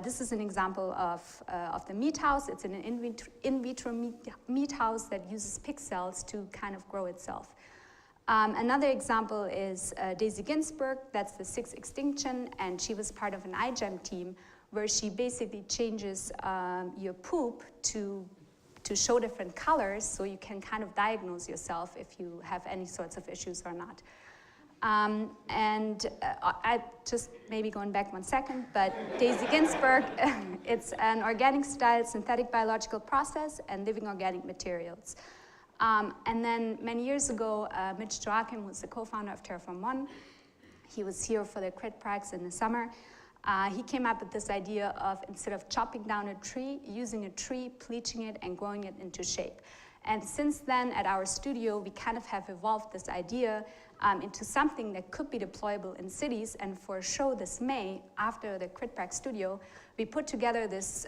this is an example of the meat house. It's an in vitro meat house that uses pig cells to kind of grow itself. Another example is Daisy Ginsberg. That's the 6th extinction, and she was part of an iGEM team where she basically changes your poop to show different colors so you can kind of diagnose yourself if you have any sorts of issues or not. I just maybe going back 1 second, but Daisy Ginsberg, it's an organic style, synthetic biological process, and living organic materials. And then many years ago, Mitch Joachim, who's the co-founder of Terraform One, he was here for the Crit Prax in the summer. He came up with this idea of, instead of chopping down a tree, using a tree, bleaching it, and growing it into shape. And since then, at our studio, we kind of have evolved this idea into something that could be deployable in cities. And for a show this May, after the Crit Prax studio, we put together this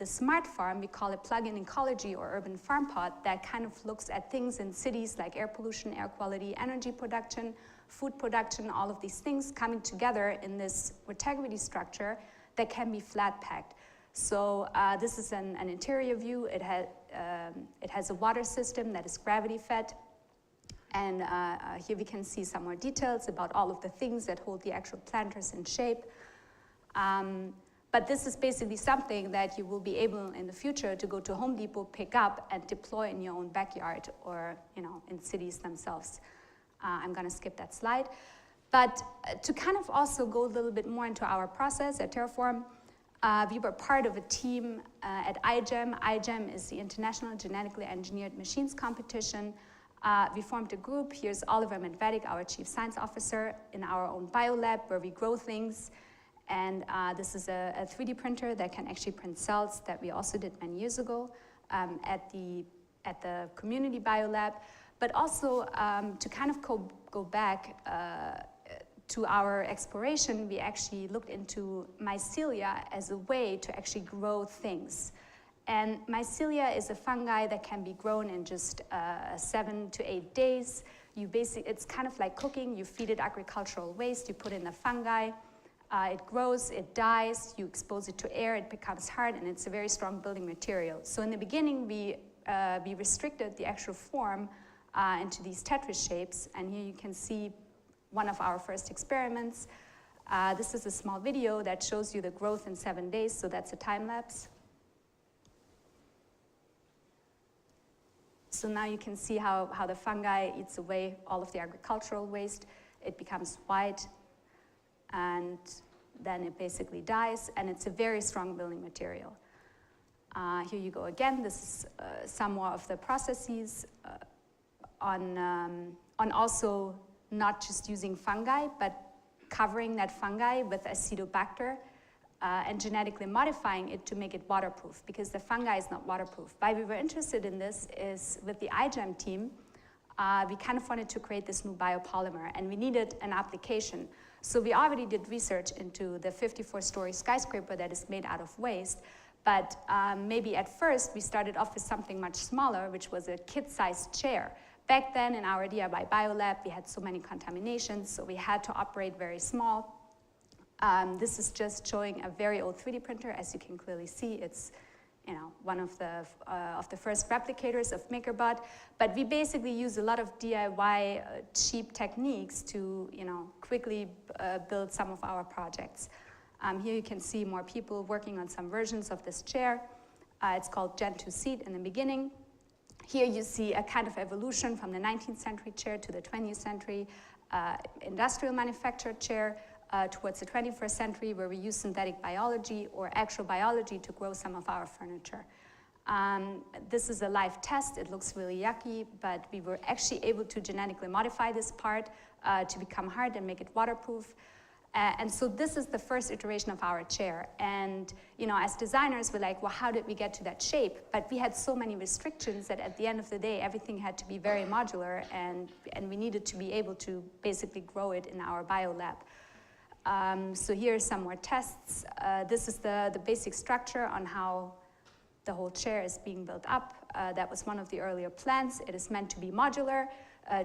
smart farm. We call it Plug-in Ecology or Urban Farm Pod, that kind of looks at things in cities like air pollution, air quality, energy production, food production, all of these things coming together in this integrity structure that can be flat packed. So this is an interior view. It has a water system that is gravity fed. And here we can see some more details about all of the things that hold the actual planters in shape. But this is basically something that you will be able in the future to go to Home Depot, pick up, and deploy in your own backyard or in cities themselves. I'm going to skip that slide. But to kind of also go a little bit more into our process at Terraform, we were part of a team at iGEM. iGEM is the International Genetically Engineered Machines Competition. We formed a group. Here's Oliver Medvedik, our chief science officer, in our own biolab where we grow things. And this is a 3D printer that can actually print cells that we also did many years ago at the community biolab. But also to kind of go back to our exploration, we actually looked into mycelia as a way to actually grow things. And mycelia is a fungi that can be grown in just 7 to 8 days. It's kind of like cooking. You feed it agricultural waste, you put in the fungi, it grows, it dies, you expose it to air, it becomes hard, and it's a very strong building material. So in the beginning, we restricted the actual form into these Tetris shapes, and here you can see one of our first experiments. This is a small video that shows you the growth in 7 days, so that's a time lapse. So now you can see how the fungi eats away all of the agricultural waste. It becomes white, and then it basically dies, and it's a very strong building material. Here you go again. This is some more of the processes on also not just using fungi, but covering that fungi with Acetobacter and genetically modifying it to make it waterproof, because the fungi is not waterproof. Why we were interested in this is with the iGEM team, we kind of wanted to create this new biopolymer, and we needed an application. So we already did research into the 54-story skyscraper that is made out of waste, but maybe at first we started off with something much smaller, which was a kid-sized chair. Back then in our DIY biolab, we had so many contaminations, so we had to operate very small. This is just showing a very old 3D printer. As you can clearly see, it's one of the first replicators of MakerBot. But we basically use a lot of DIY cheap techniques to quickly build some of our projects. Here you can see more people working on some versions of this chair. It's called Gen 2 seat in the beginning. Here you see a kind of evolution from the 19th century chair to the 20th century industrial manufactured chair towards the 21st century, where we use synthetic biology or actual biology to grow some of our furniture. This is a live test. It looks really yucky, but we were actually able to genetically modify this part to become hard and make it waterproof. And so this is the first iteration of our chair. And as designers, we're like, well, how did we get to that shape? But we had so many restrictions that at the end of the day, everything had to be very modular, and we needed to be able to basically grow it in our biolab. So here are some more tests. This is the basic structure on how the whole chair is being built up. That was one of the earlier plans. It is meant to be modular,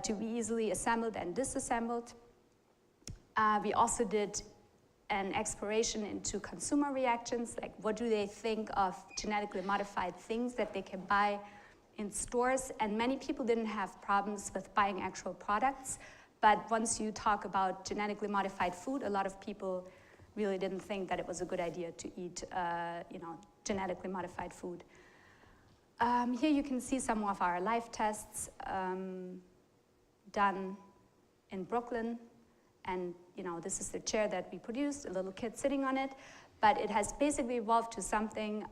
to be easily assembled and disassembled. We also did an exploration into consumer reactions, like what do they think of genetically modified things that they can buy in stores. And many people didn't have problems with buying actual products. But once you talk about genetically modified food, a lot of people really didn't think that it was a good idea to eat, genetically modified food. Here you can see some of our live tests done in Brooklyn. And this is the chair that we produced, a little kid sitting on it. But it has basically evolved to something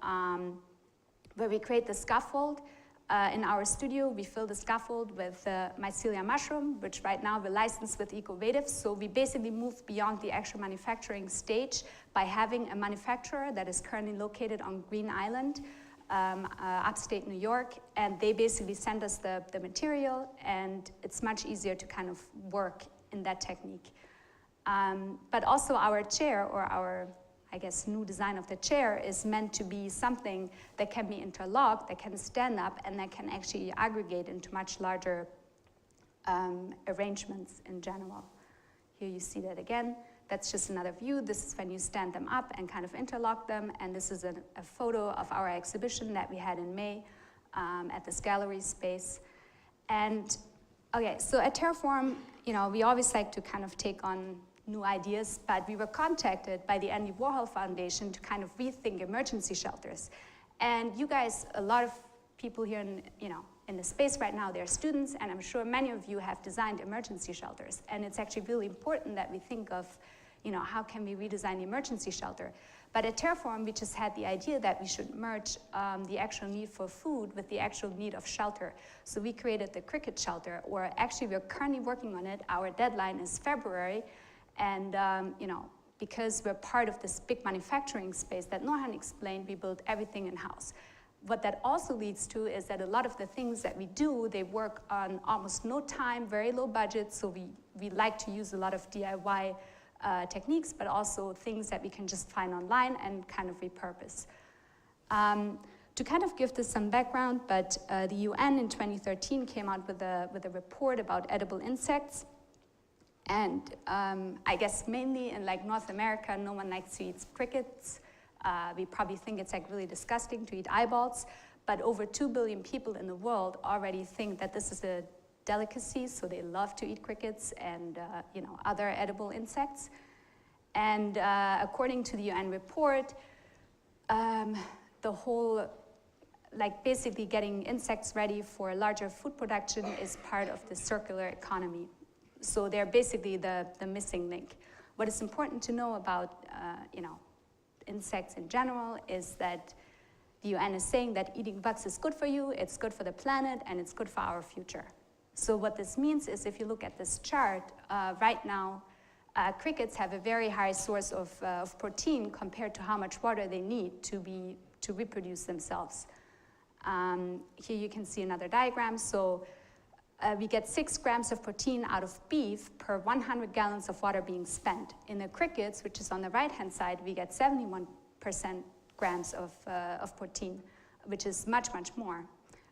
where we create the scaffold. In our studio, we fill the scaffold with mycelia mushroom, which right now we license with Ecovative. So we basically moved beyond the actual manufacturing stage by having a manufacturer that is currently located on Green Island, upstate New York. And they basically send us the material, and it's much easier to kind of work in that technique. But also our chair, or our, I guess, new design of the chair is meant to be something that can be interlocked, that can stand up, and that can actually aggregate into much larger arrangements in general. Here you see that again. That's just another view. This is when you stand them up and kind of interlock them. And this is a photo of our exhibition that we had in May at this gallery space. And okay, so at Terraform, we always like to kind of take on new ideas, but we were contacted by the Andy Warhol Foundation to kind of rethink emergency shelters. And you guys, a lot of people here in the space right now, they're students, and I'm sure many of you have designed emergency shelters. And it's actually really important that we think of, how can we redesign the emergency shelter? But at Terraform, we just had the idea that we should merge the actual need for food with the actual need of shelter. So we created the cricket shelter, or actually we're currently working on it. Our deadline is February. And because we're part of this big manufacturing space that Nurhan explained, we build everything in-house. What that also leads to is that a lot of the things that we do, they work on almost no time, very low budget, so we like to use a lot of DIY techniques, but also things that we can just find online and kind of repurpose. To kind of give this some background, but the UN in 2013 came out with a report about edible insects. And I guess mainly in North America, no one likes to eat crickets. We probably think it's really disgusting to eat eyeballs, but over 2 billion people in the world already think that this is a delicacy, so they love to eat crickets and other edible insects. And according to the UN report, the whole, basically getting insects ready for larger food production is part of the circular economy. So they're basically the missing link. What is important to know about insects in general is that the UN is saying that eating bugs is good for you, it's good for the planet, and it's good for our future. So what this means is, if you look at this chart, right now, crickets have a very high source of protein compared to how much water they need to reproduce themselves. Here you can see another diagram. So we get 6 grams of protein out of beef per 100 gallons of water being spent. In the crickets, which is on the right-hand side, we get 71% grams of protein, which is much, much more.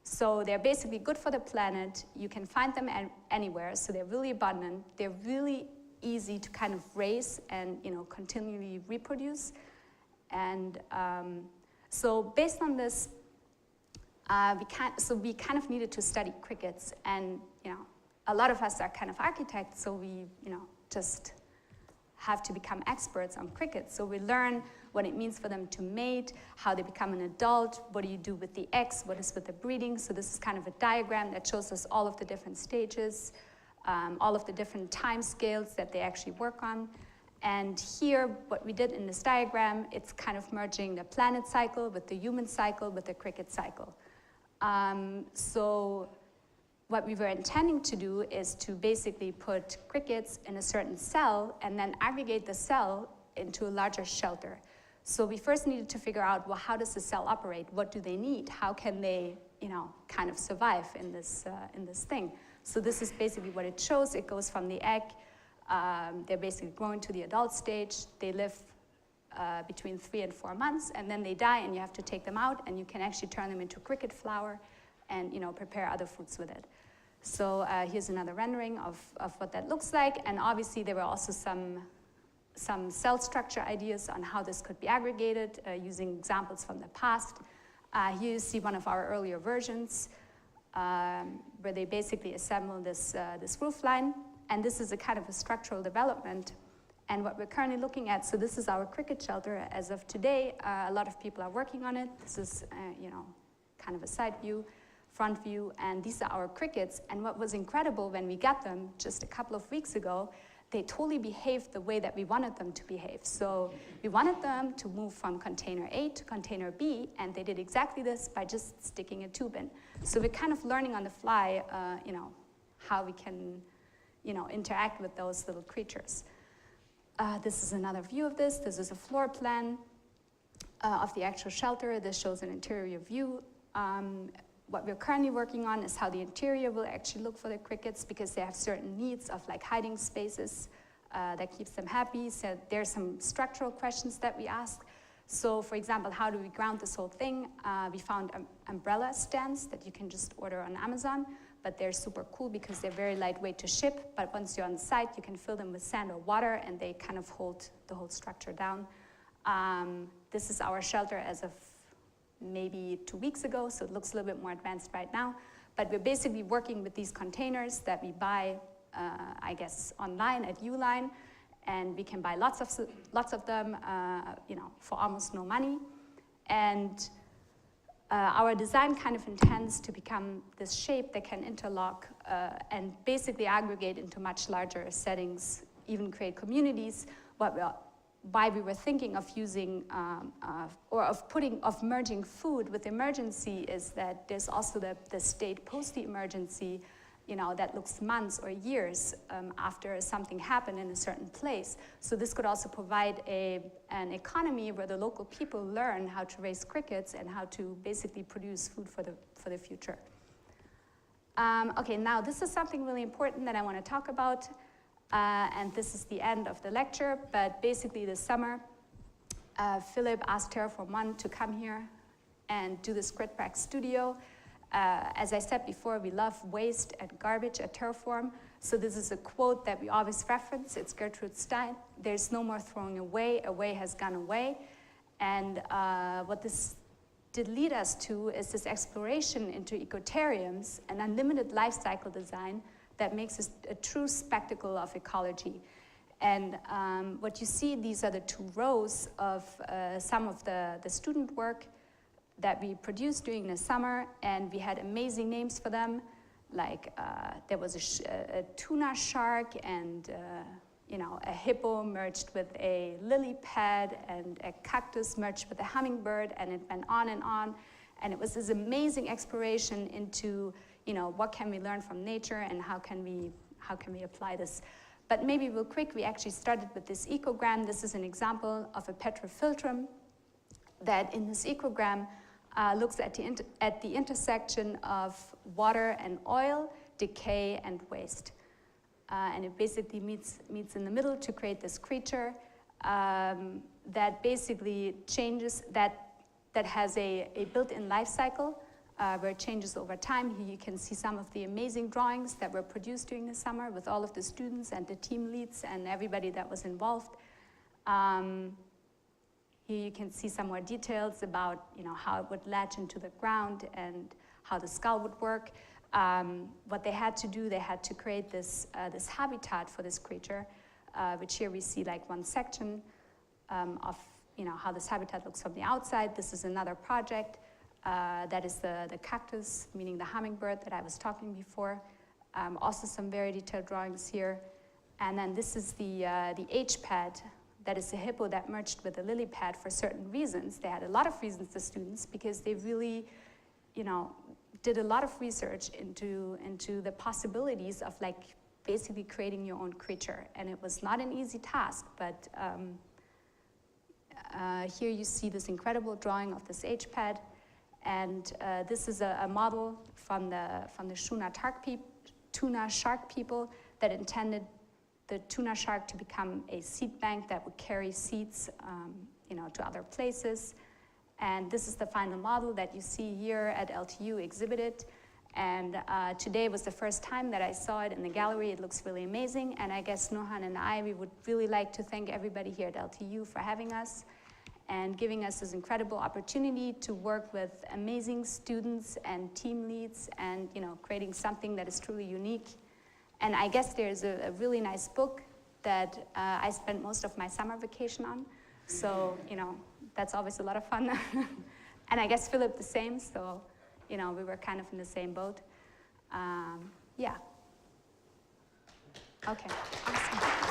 So they're basically good for the planet. You can find them anywhere, so they're really abundant. They're really easy to kind of raise and continually reproduce. And so based on this, we kind of needed to study crickets, and a lot of us are kind of architects, so we just have to become experts on crickets. So we learn what it means for them to mate, how they become an adult, what do you do with the eggs, what is with the breeding. So this is kind of a diagram that shows us all of the different stages, all of the different time scales that they actually work on. And here, what we did in this diagram, it's kind of merging the planet cycle with the human cycle with the cricket cycle. So what we were intending to do is to basically put crickets in a certain cell and then aggregate the cell into a larger shelter. So we first needed to figure out, well, how does the cell operate? What do they need? How can they, kind of survive in this thing? So this is basically what it shows. It goes from the egg. They're basically growing to the adult stage. They live between 3 and 4 months, and then they die, and you have to take them out, and you can actually turn them into cricket flour and prepare other foods with it. So here's another rendering of what that looks like. And obviously, there were also some cell structure ideas on how this could be aggregated using examples from the past. Here you see one of our earlier versions where they basically assemble this roof line. And this is a kind of a structural development. And what we're currently looking at, so this is our cricket shelter as of today. A lot of people are working on it. This is, kind of a side view, front view, and these are our crickets. And what was incredible when we got them just a couple of weeks ago, they totally behaved the way that we wanted them to behave. So we wanted them to move from container A to container B, and they did exactly this by just sticking a tube in. So we're kind of learning on the fly, how we can, interact with those little creatures. This is another view of this. This is a floor plan of the actual shelter. This shows an interior view. What we're currently working on is how the interior will actually look for the crickets, because they have certain needs of like hiding spaces that keeps them happy. So there's some structural questions that we ask. So for example, how do we ground this whole thing? We found umbrella stands that you can just order on Amazon, but they're super cool because they're very lightweight to ship. But once you're on site, you can fill them with sand or water, and they kind of hold the whole structure down. This is our shelter as of maybe 2 weeks ago, so it looks a little bit more advanced right now. But we're basically working with these containers that we buy, I guess, online at Uline, and we can buy lots of them, for almost no money. And our design kind of intends to become this shape that can interlock and basically aggregate into much larger settings, even create communities. Why we were thinking of using of merging food with emergency is that there's also the state post the emergency, that looks months or years after something happened in a certain place. So this could also provide an economy where the local people learn how to raise crickets and how to basically produce food for the future. Okay, now this is something really important that I want to talk about. And this is the end of the lecture, but basically this summer, Philip asked Terraform One to come here and do the Script Studio. As I said before, we love waste and garbage at Terraform. So this is a quote that we always reference. It's Gertrude Stein. There's no more throwing away. Away has gone away. And what this did lead us to is this exploration into ecotariums and unlimited life cycle design that makes us a true spectacle of ecology. And what you see, these are the 2 rows of some of the student work that we produced during the summer, and we had amazing names for them. Like there was a tuna shark and a hippo merged with a lily pad and a cactus merged with a hummingbird, and it went on and on. And it was this amazing exploration into what can we learn from nature and how can we apply this. But maybe real quick, we actually started with this ecogram. This is an example of a petrofiltrum that in this ecogram looks at the intersection of water and oil decay, and waste. And it basically meets in the middle to create this creature that basically changes, that has a built-in life cycle where it changes over time. Here you can see some of the amazing drawings that were produced during the summer with all of the students and the team leads and everybody that was involved. Here you can see some more details about how it would latch into the ground and how the skull would work. What they had to do, they had to create this habitat for this creature, which here we see like one section of how this habitat looks from the outside. This is another project. That is the cactus, meaning the hummingbird that I was talking before. Also some very detailed drawings here. And then this is the H-pad. That is a hippo that merged with a lily pad for certain reasons. They had a lot of reasons, the students, because they really, did a lot of research into the possibilities of like basically creating your own creature. And it was not an easy task, but here you see this incredible drawing of this H-pad. And this is a model from the tuna shark people that intended the tuna shark to become a seed bank that would carry seeds to other places. And this is the final model that you see here at LTU exhibited. And today was the first time that I saw it in the gallery. It looks really amazing. And I guess Nurhan and we would really like to thank everybody here at LTU for having us and giving us this incredible opportunity to work with amazing students and team leads and creating something that is truly unique. And I guess there's a really nice book that I spent most of my summer vacation on. So, that's always a lot of fun. And I guess Philip the same, so, we were kind of in the same boat. Yeah. Okay, awesome.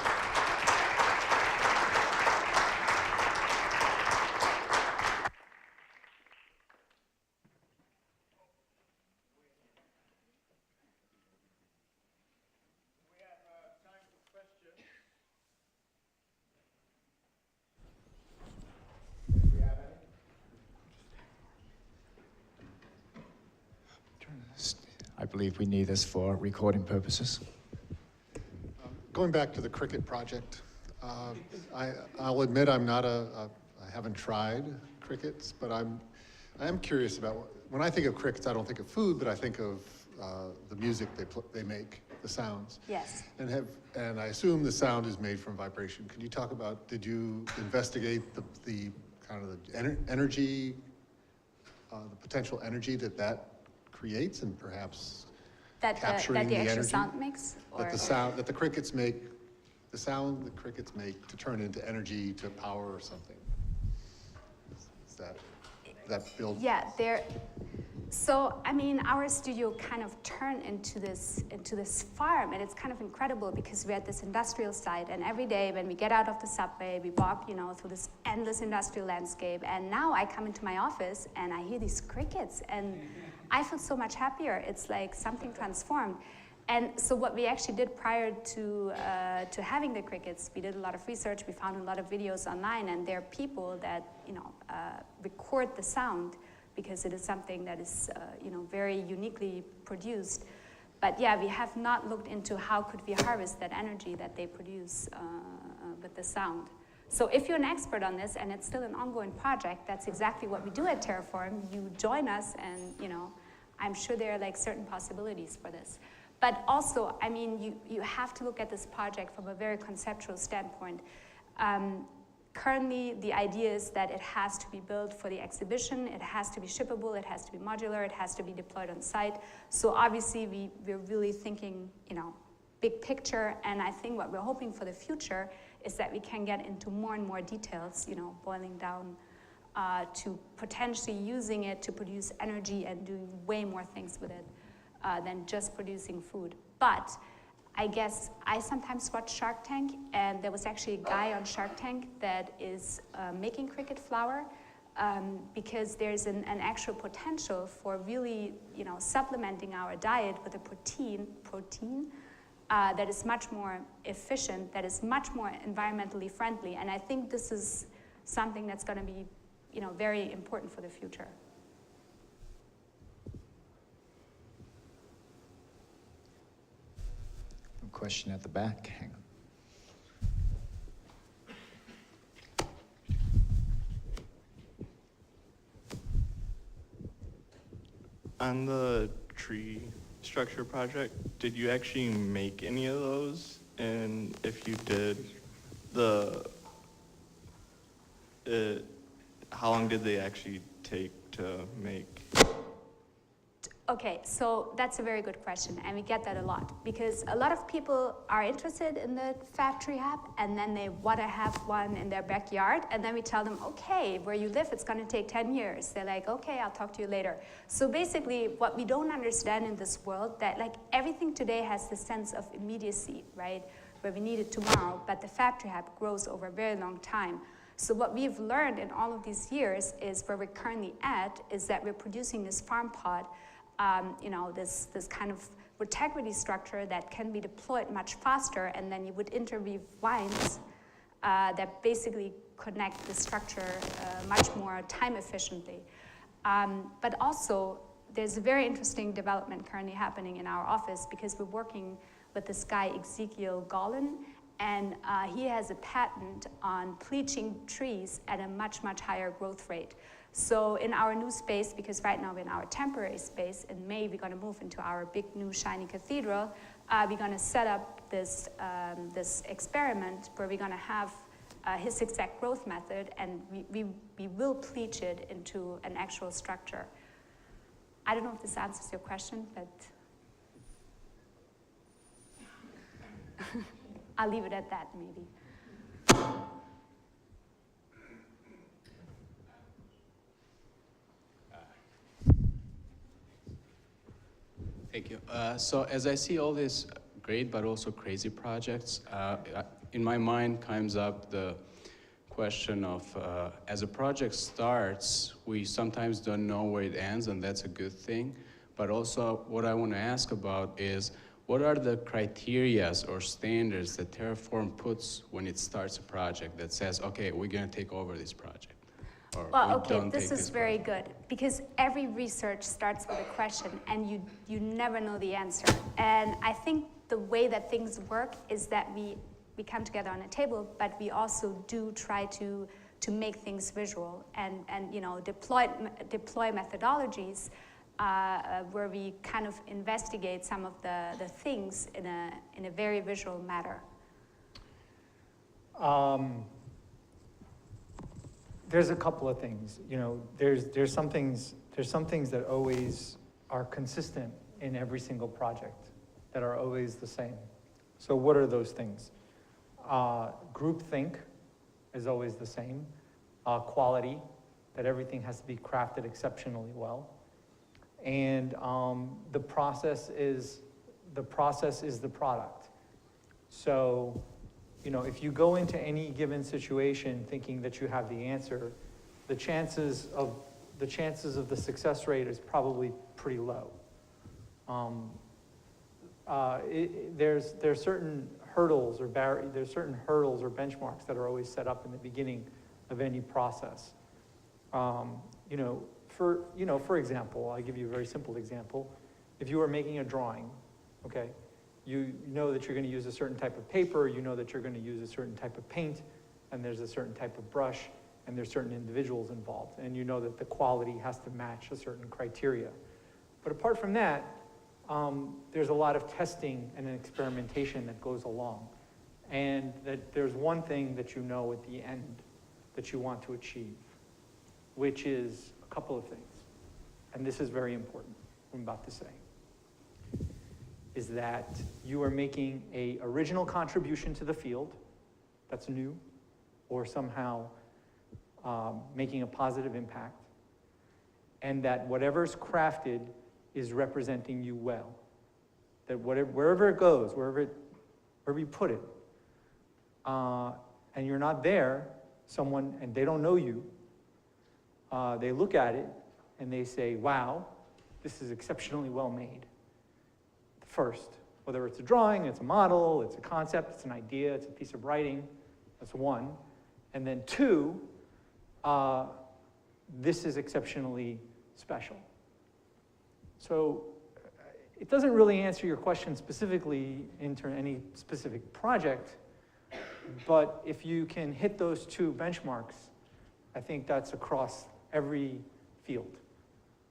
I believe we need this for recording purposes. Going back to the cricket project, I'll admit I haven't tried crickets, but I am curious about, when I think of crickets, I don't think of food, but I think of the music they make, the sounds. Yes. And I assume the sound is made from vibration. Could you talk about, did you investigate the kind of the energy, the potential energy that creates, and perhaps capturing the energy sound makes, or that the crickets make, the sound the crickets make to turn into energy to power or something? Is that build? Yeah, so I mean, our studio kind of turned into this farm, and it's kind of incredible because we're at this industrial site, and every day when we get out of the subway, we walk, through this endless industrial landscape, and now I come into my office and I hear these crickets, and I feel so much happier. It's like something transformed. And so what we actually did prior to having the crickets, we did a lot of research. We found a lot of videos online, and there are people that record the sound because it is something that is very uniquely produced. But yeah, we have not looked into how could we harvest that energy that they produce with the sound. So if you're an expert on this and it's still an ongoing project, that's exactly what we do at Terraform. You join us, and I'm sure there are like certain possibilities for this. But also, I mean, you have to look at this project from a very conceptual standpoint. Currently, the idea is that it has to be built for the exhibition, it has to be shippable, it has to be modular, it has to be deployed on site. So obviously, we're really thinking, big picture, and I think what we're hoping for the future is that we can get into more and more details, boiling down to potentially using it to produce energy and doing way more things with it than just producing food. But I guess I sometimes watch Shark Tank, and there was actually a guy on Shark Tank that is making cricket flour because there's an actual potential for really, supplementing our diet with a protein that is much more efficient, that is much more environmentally friendly. And I think this is something that's going to be, very important for the future. question at the back. Hang on. On the tree structure project, did you actually make any of those? And if you did, how long did they actually take to make? Okay, so that's a very good question, and we get that a lot, because a lot of people are interested in the factory hub, and then they want to have one in their backyard, and then we tell them, okay, where you live, it's going to take 10 years. They're like, okay, I'll talk to you later. So basically, what we don't understand in this world, that like everything today has the sense of immediacy, right, where we need it tomorrow, but the factory hub grows over a very long time. So what we've learned in all of these years is where we're currently at, is that we're producing this farm pod, this kind of integrity structure that can be deployed much faster, and then you would interweave vines that basically connect the structure much more time efficiently. But also, there's a very interesting development currently happening in our office, because we're working with this guy, Ezekiel Gollin, and he has a patent on bleaching trees at a much, much higher growth rate. So in our new space, because right now we're in our temporary space, in May we're going to move into our big new shiny cathedral, we're going to set up this, this experiment where we're going to have his exact growth method, and we will bleach it into an actual structure. I don't know if this answers your question, but I'll leave it at that, maybe. Thank you. So as I see all these great but also crazy projects, in my mind comes up the question of, as a project starts, we sometimes don't know where it ends, and that's a good thing. But also what I want to ask about is, what are the criterias or standards that Terraform puts when it starts a project that says, okay, we're going to take over this project? Well, okay, this is very good, because every research starts with a question, and you never know the answer. And I think the way that things work is that we come together on a table, but we also do try to make things visual and deploy methodologies where we kind of investigate some of the things in a very visual manner. There's a couple of things. There's some things that always are consistent in every single project, that are always the same. So what are those things? Groupthink is always the same. Quality, that everything has to be crafted exceptionally well. And the process is the product. So, if you go into any given situation thinking that you have the answer, the chances of the success rate is probably pretty low. There's certain hurdles or benchmarks that are always set up in the beginning of any process. For example, I'll give you a very simple example. If you are making a drawing, okay, you know that you're going to use a certain type of paper, you know that you're going to use a certain type of paint, and there's a certain type of brush, and there's certain individuals involved, and you know that the quality has to match a certain criteria. But apart from that, there's a lot of testing and experimentation that goes along, and that there's one thing that you know at the end that you want to achieve, which is a couple of things, and this is very important, what I'm about to say, is that you are making an original contribution to the field that's new, or somehow making a positive impact, and that whatever's crafted is representing you well. That wherever it goes, wherever you put it, and you're not there, and they don't know you, they look at it and they say, wow, this is exceptionally well made. First, whether it's a drawing, it's a model, it's a concept, it's an idea, it's a piece of writing, that's one. And then two, this is exceptionally special. So it doesn't really answer your question specifically into any specific project, but if you can hit those two benchmarks, I think that's across every field,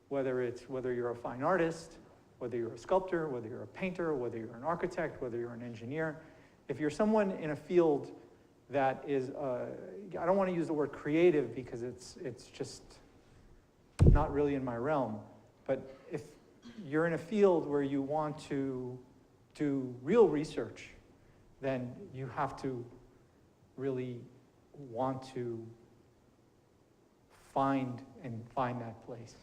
whether you're a fine artist, whether you're a sculptor, whether you're a painter, whether you're an architect, whether you're an engineer. If you're someone in a field that is, I don't want to use the word creative because it's just not really in my realm, but if you're in a field where you want to do real research, then you have to really want to find that place.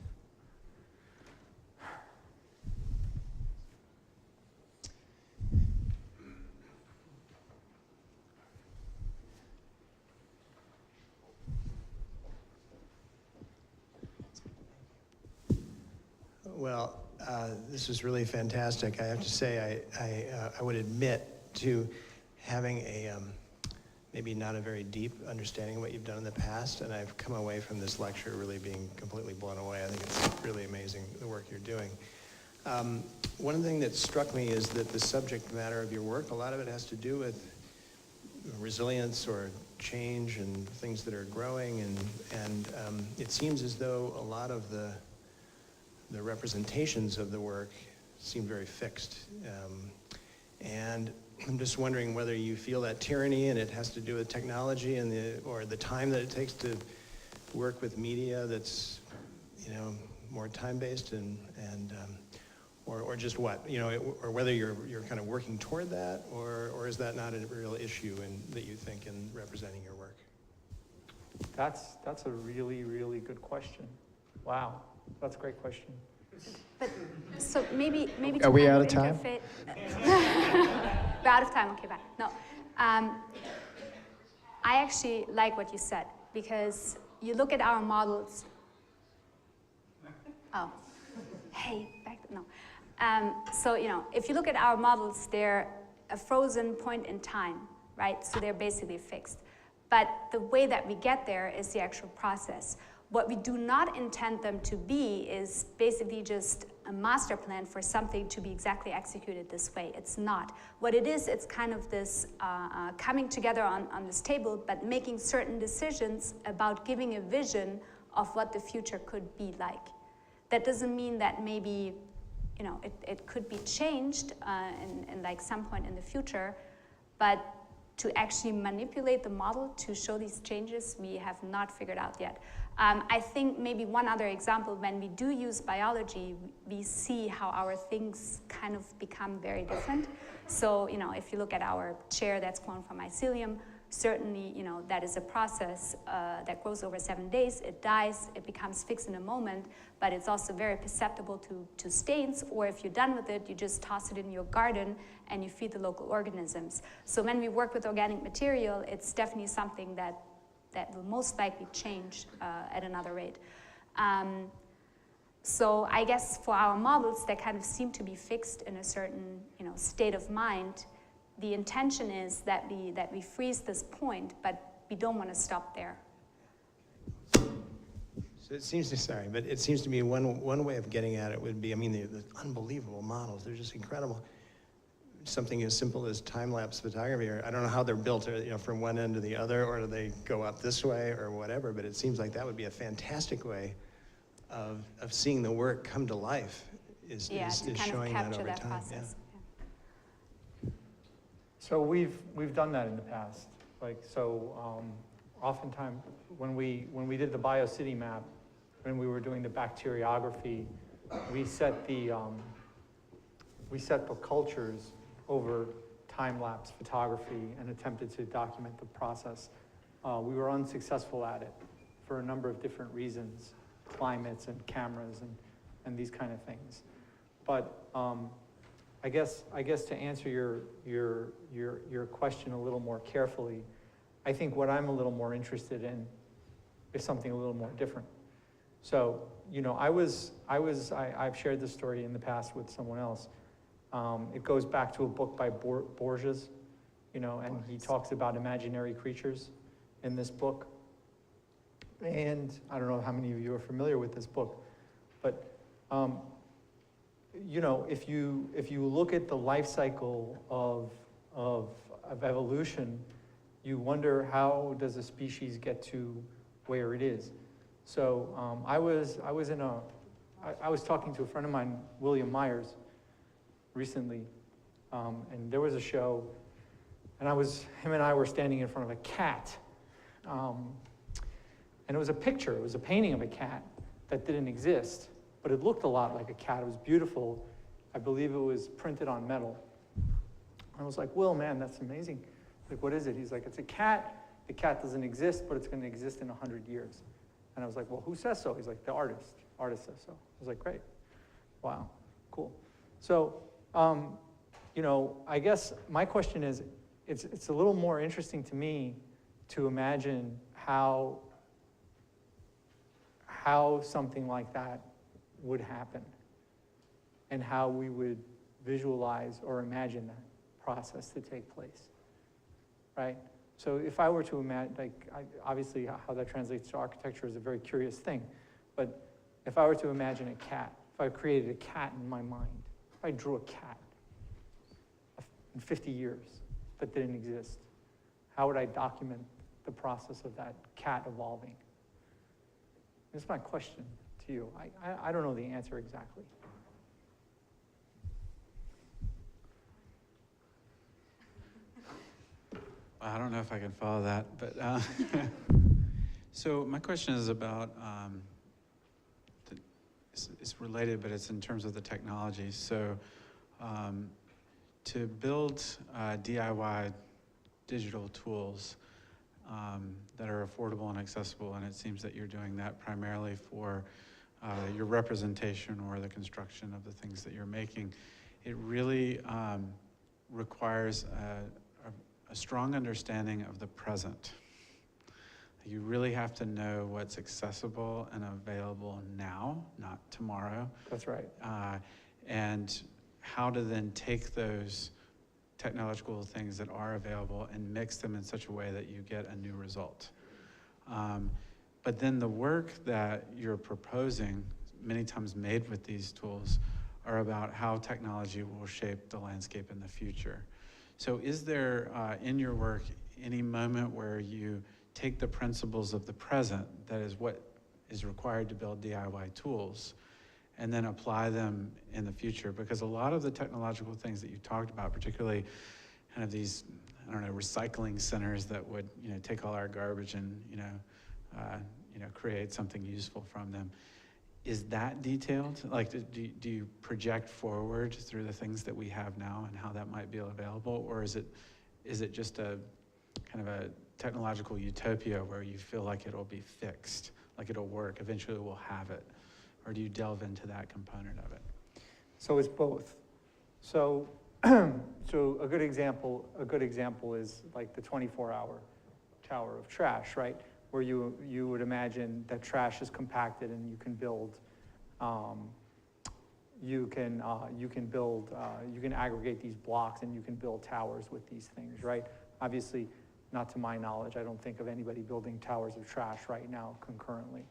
Well, this is really fantastic. I have to say, I would admit to having a maybe not a very deep understanding of what you've done in the past, and I've come away from this lecture really being completely blown away. I think it's really amazing, the work you're doing. One thing that struck me is that the subject matter of your work, a lot of it has to do with resilience or change and things that are growing, and it seems as though a lot of the representations of the work seem very fixed. And I'm just wondering whether you feel that tyranny and it has to do with technology and or the time that it takes to work with media that's, more time-based or just what, or whether you're kind of working toward that, or is that not a real issue that you think in representing your work? That's a really, really good question. Wow, that's a great question. But so maybe. Are we out of time? We're out of time. Okay, bye. No, I actually like what you said because you look at our models. Oh, hey, back no. So if you look at our models, they're a frozen point in time, right? So they're basically fixed. But the way that we get there is the actual process. What we do not intend them to be is basically just a master plan for something to be exactly executed this way. It's not. What it is, it's kind of this coming together on this table, but making certain decisions about giving a vision of what the future could be like. That doesn't mean that maybe, it could be changed in like some point in the future, but to actually manipulate the model to show these changes, we have not figured out yet. I think maybe one other example, when we do use biology, we see how our things kind of become very different. So, if you look at our chair that's cloned from mycelium, certainly, that is a process that grows over 7 days. It dies, it becomes fixed in a moment, but it's also very perceptible to stains, or if you're done with it, you just toss it in your garden and you feed the local organisms. So when we work with organic material, it's definitely something that will most likely change at another rate. So I guess for our models that kind of seem to be fixed in a certain state of mind, the intention is that we freeze this point, but we don't want to stop there. So it seems to me one way of getting at it would be, the unbelievable models, they're just incredible. Something as simple as time-lapse photography, or I don't know how they're built, from one end to the other, or do they go up this way or whatever, but it seems like that would be a fantastic way of seeing the work come to life, is showing that over time. Process. Yeah. So we've done that in the past. Oftentimes when we did the BioCity map, when we were doing the bacteriography, we set the cultures over time-lapse photography and attempted to document the process. We were unsuccessful at it for a number of different reasons, climates and cameras and these kind of things. But I guess to answer your question a little more carefully, I think what I'm a little more interested in is something a little more different. So, I've shared this story in the past with someone else. It goes back to a book by Borges, and he talks about imaginary creatures in this book. And I don't know how many of you are familiar with this book, but you know, if you look at the life cycle of evolution, you wonder how does a species get to where it is. So I was talking to a friend of mine, William Myers, recently, and there was a show, and him and I were standing in front of a cat, and it was a picture, it was a painting of a cat that didn't exist, but it looked a lot like a cat. It was beautiful. I believe it was printed on metal. I was like, Will, man, that's amazing. Like, what is it? He's like, it's a cat. The cat doesn't exist, but it's going to exist in 100 years. And I was like, well, who says so? He's like, the artist. Artist says so. I was like, great. Wow, cool. So, you know, I guess my question is, it's a little more interesting to me to imagine how something like that would happen and how we would visualize or imagine that process to take place, right? So if I were to imagine, like, obviously how that translates to architecture is a very curious thing, but if I were to imagine a cat, if I created a cat in my mind, if I drew a cat in 50 years that didn't exist, how would I document the process of that cat evolving? That's my question to you. I don't know the answer exactly. I don't know if I can follow that, but so my question is about, it's related, but it's in terms of the technology. So to build DIY digital tools that are affordable and accessible, and it seems that you're doing that primarily for your representation or the construction of the things that you're making, it really requires a strong understanding of the present. You really have to know what's accessible and available now, not tomorrow. That's right. And how to then take those technological things that are available and mix them in such a way that you get a new result. But then the work that you're proposing, many times made with these tools, are about how technology will shape the landscape in the future. So is there, in your work, any moment where you take the principles of the present, that is what is required to build DIY tools, and then apply them in the future? Because a lot of the technological things that you talked about, particularly kind of these, I don't know, recycling centers that would, you know, take all our garbage and, create something useful from them. Is that detailed? Like, do you project forward through the things that we have now and how that might be available? Or is it just a kind of a technological utopia where you feel like it'll be fixed, like it'll work, eventually we'll have it? Or do you delve into that component of it? So it's both. So, so a good example is like the 24-hour tower of trash, right? Where you would imagine that trash is compacted and you can build, you can aggregate these blocks and you can build towers with these things, right? Obviously, not to my knowledge, I don't think of anybody building towers of trash right now concurrently.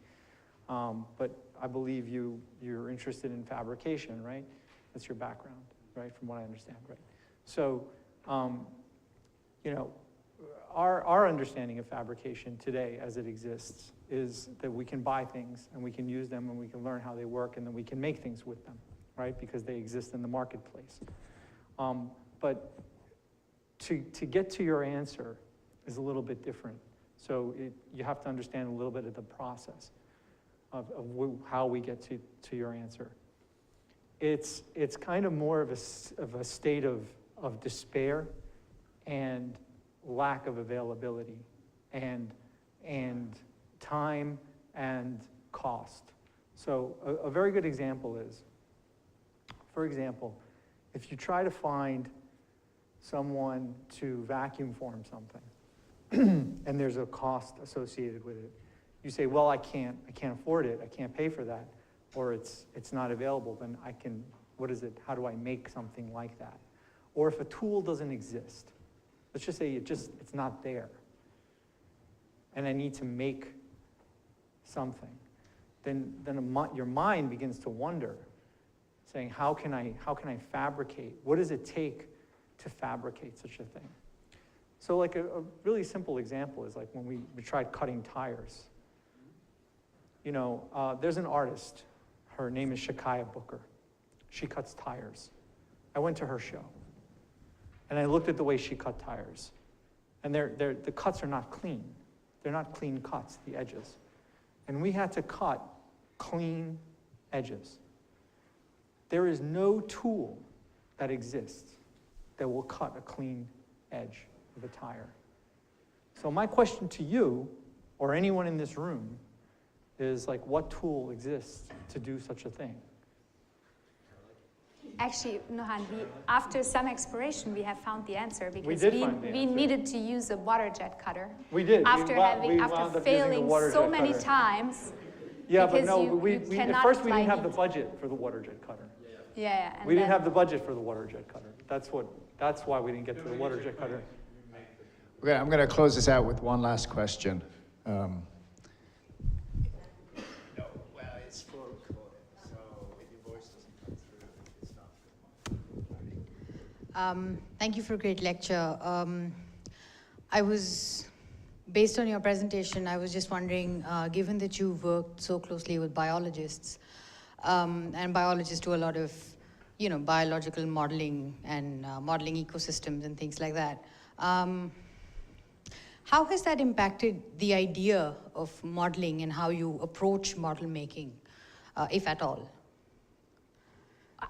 But I believe you're interested in fabrication, right? That's your background, right? From what I understand, right? So, our understanding of fabrication today as it exists is that we can buy things and we can use them and we can learn how they work and then we can make things with them, right? Because they exist in the marketplace. But to get to your answer is a little bit different. So you have to understand a little bit of the process of how we get to your answer. It's kind of more of a state of despair and lack of availability and time and cost. So a very good example is, for example, if you try to find someone to vacuum form something and there's a cost associated with it, you say, well, I can't afford it, I can't pay for that, or it's not available, then what is it, how do I make something like that? Or if a tool doesn't exist, let's just say it's not there, and I need to make something, then your mind begins to wonder, saying, how can I fabricate? What does it take to fabricate such a thing? So like a really simple example is like when we tried cutting tires. You know, there's an artist, her name is Shakaya Booker. She cuts tires. I went to her show, and I looked at the way she cut tires. And the cuts are not clean. They're not clean cuts, the edges. And we had to cut clean edges. There is no tool that exists that will cut a clean edge of a tire. So my question to you, or anyone in this room, is like, what tool exists to do such a thing? Actually, Nurhan, after some exploration, we have found the answer because we needed to use a water jet cutter. We did. After failing so many times. Yeah, but no, at first we didn't have the budget for the water jet cutter. Yeah. We didn't have the budget for the water jet cutter. That's why we didn't get to the water jet cutter. Okay, I'm going to close this out with one last question. Thank you for a great lecture. Based on your presentation, I was just wondering, given that you've worked so closely with biologists, and biologists do a lot of, biological modeling and modeling ecosystems and things like that, how has that impacted the idea of modeling and how you approach model making, if at all?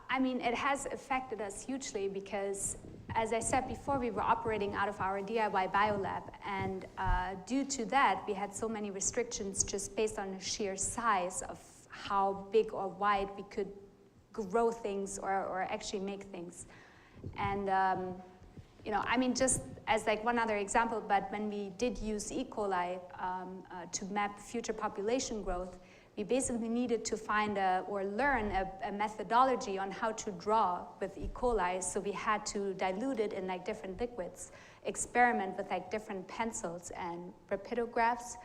I mean, it has affected us hugely because, as I said before, we were operating out of our DIY biolab, and due to that, we had so many restrictions just based on the sheer size of how big or wide we could grow things or actually make things. And, I mean, just as like one other example, but when we did use E. coli to map future population growth, we basically needed to find or learn a methodology on how to draw with E. coli. So we had to dilute it in like different liquids, experiment with like different pencils and rapidographs,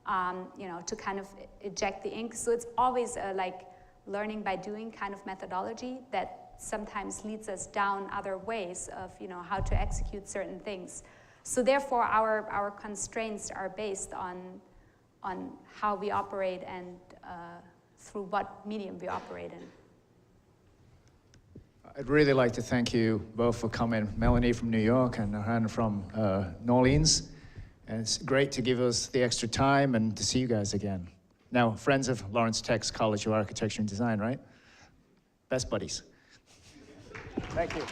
to kind of eject the ink. So it's always a like learning by doing kind of methodology that sometimes leads us down other ways of how to execute certain things. So therefore our constraints are based on how we operate and through what medium we operate in. I'd really like to thank you both for coming, Melanie from New York and Nurhan from New Orleans. And it's great to give us the extra time and to see you guys again. Now, friends of Lawrence Tech's College of Architecture and Design, right? Best buddies. Thank you.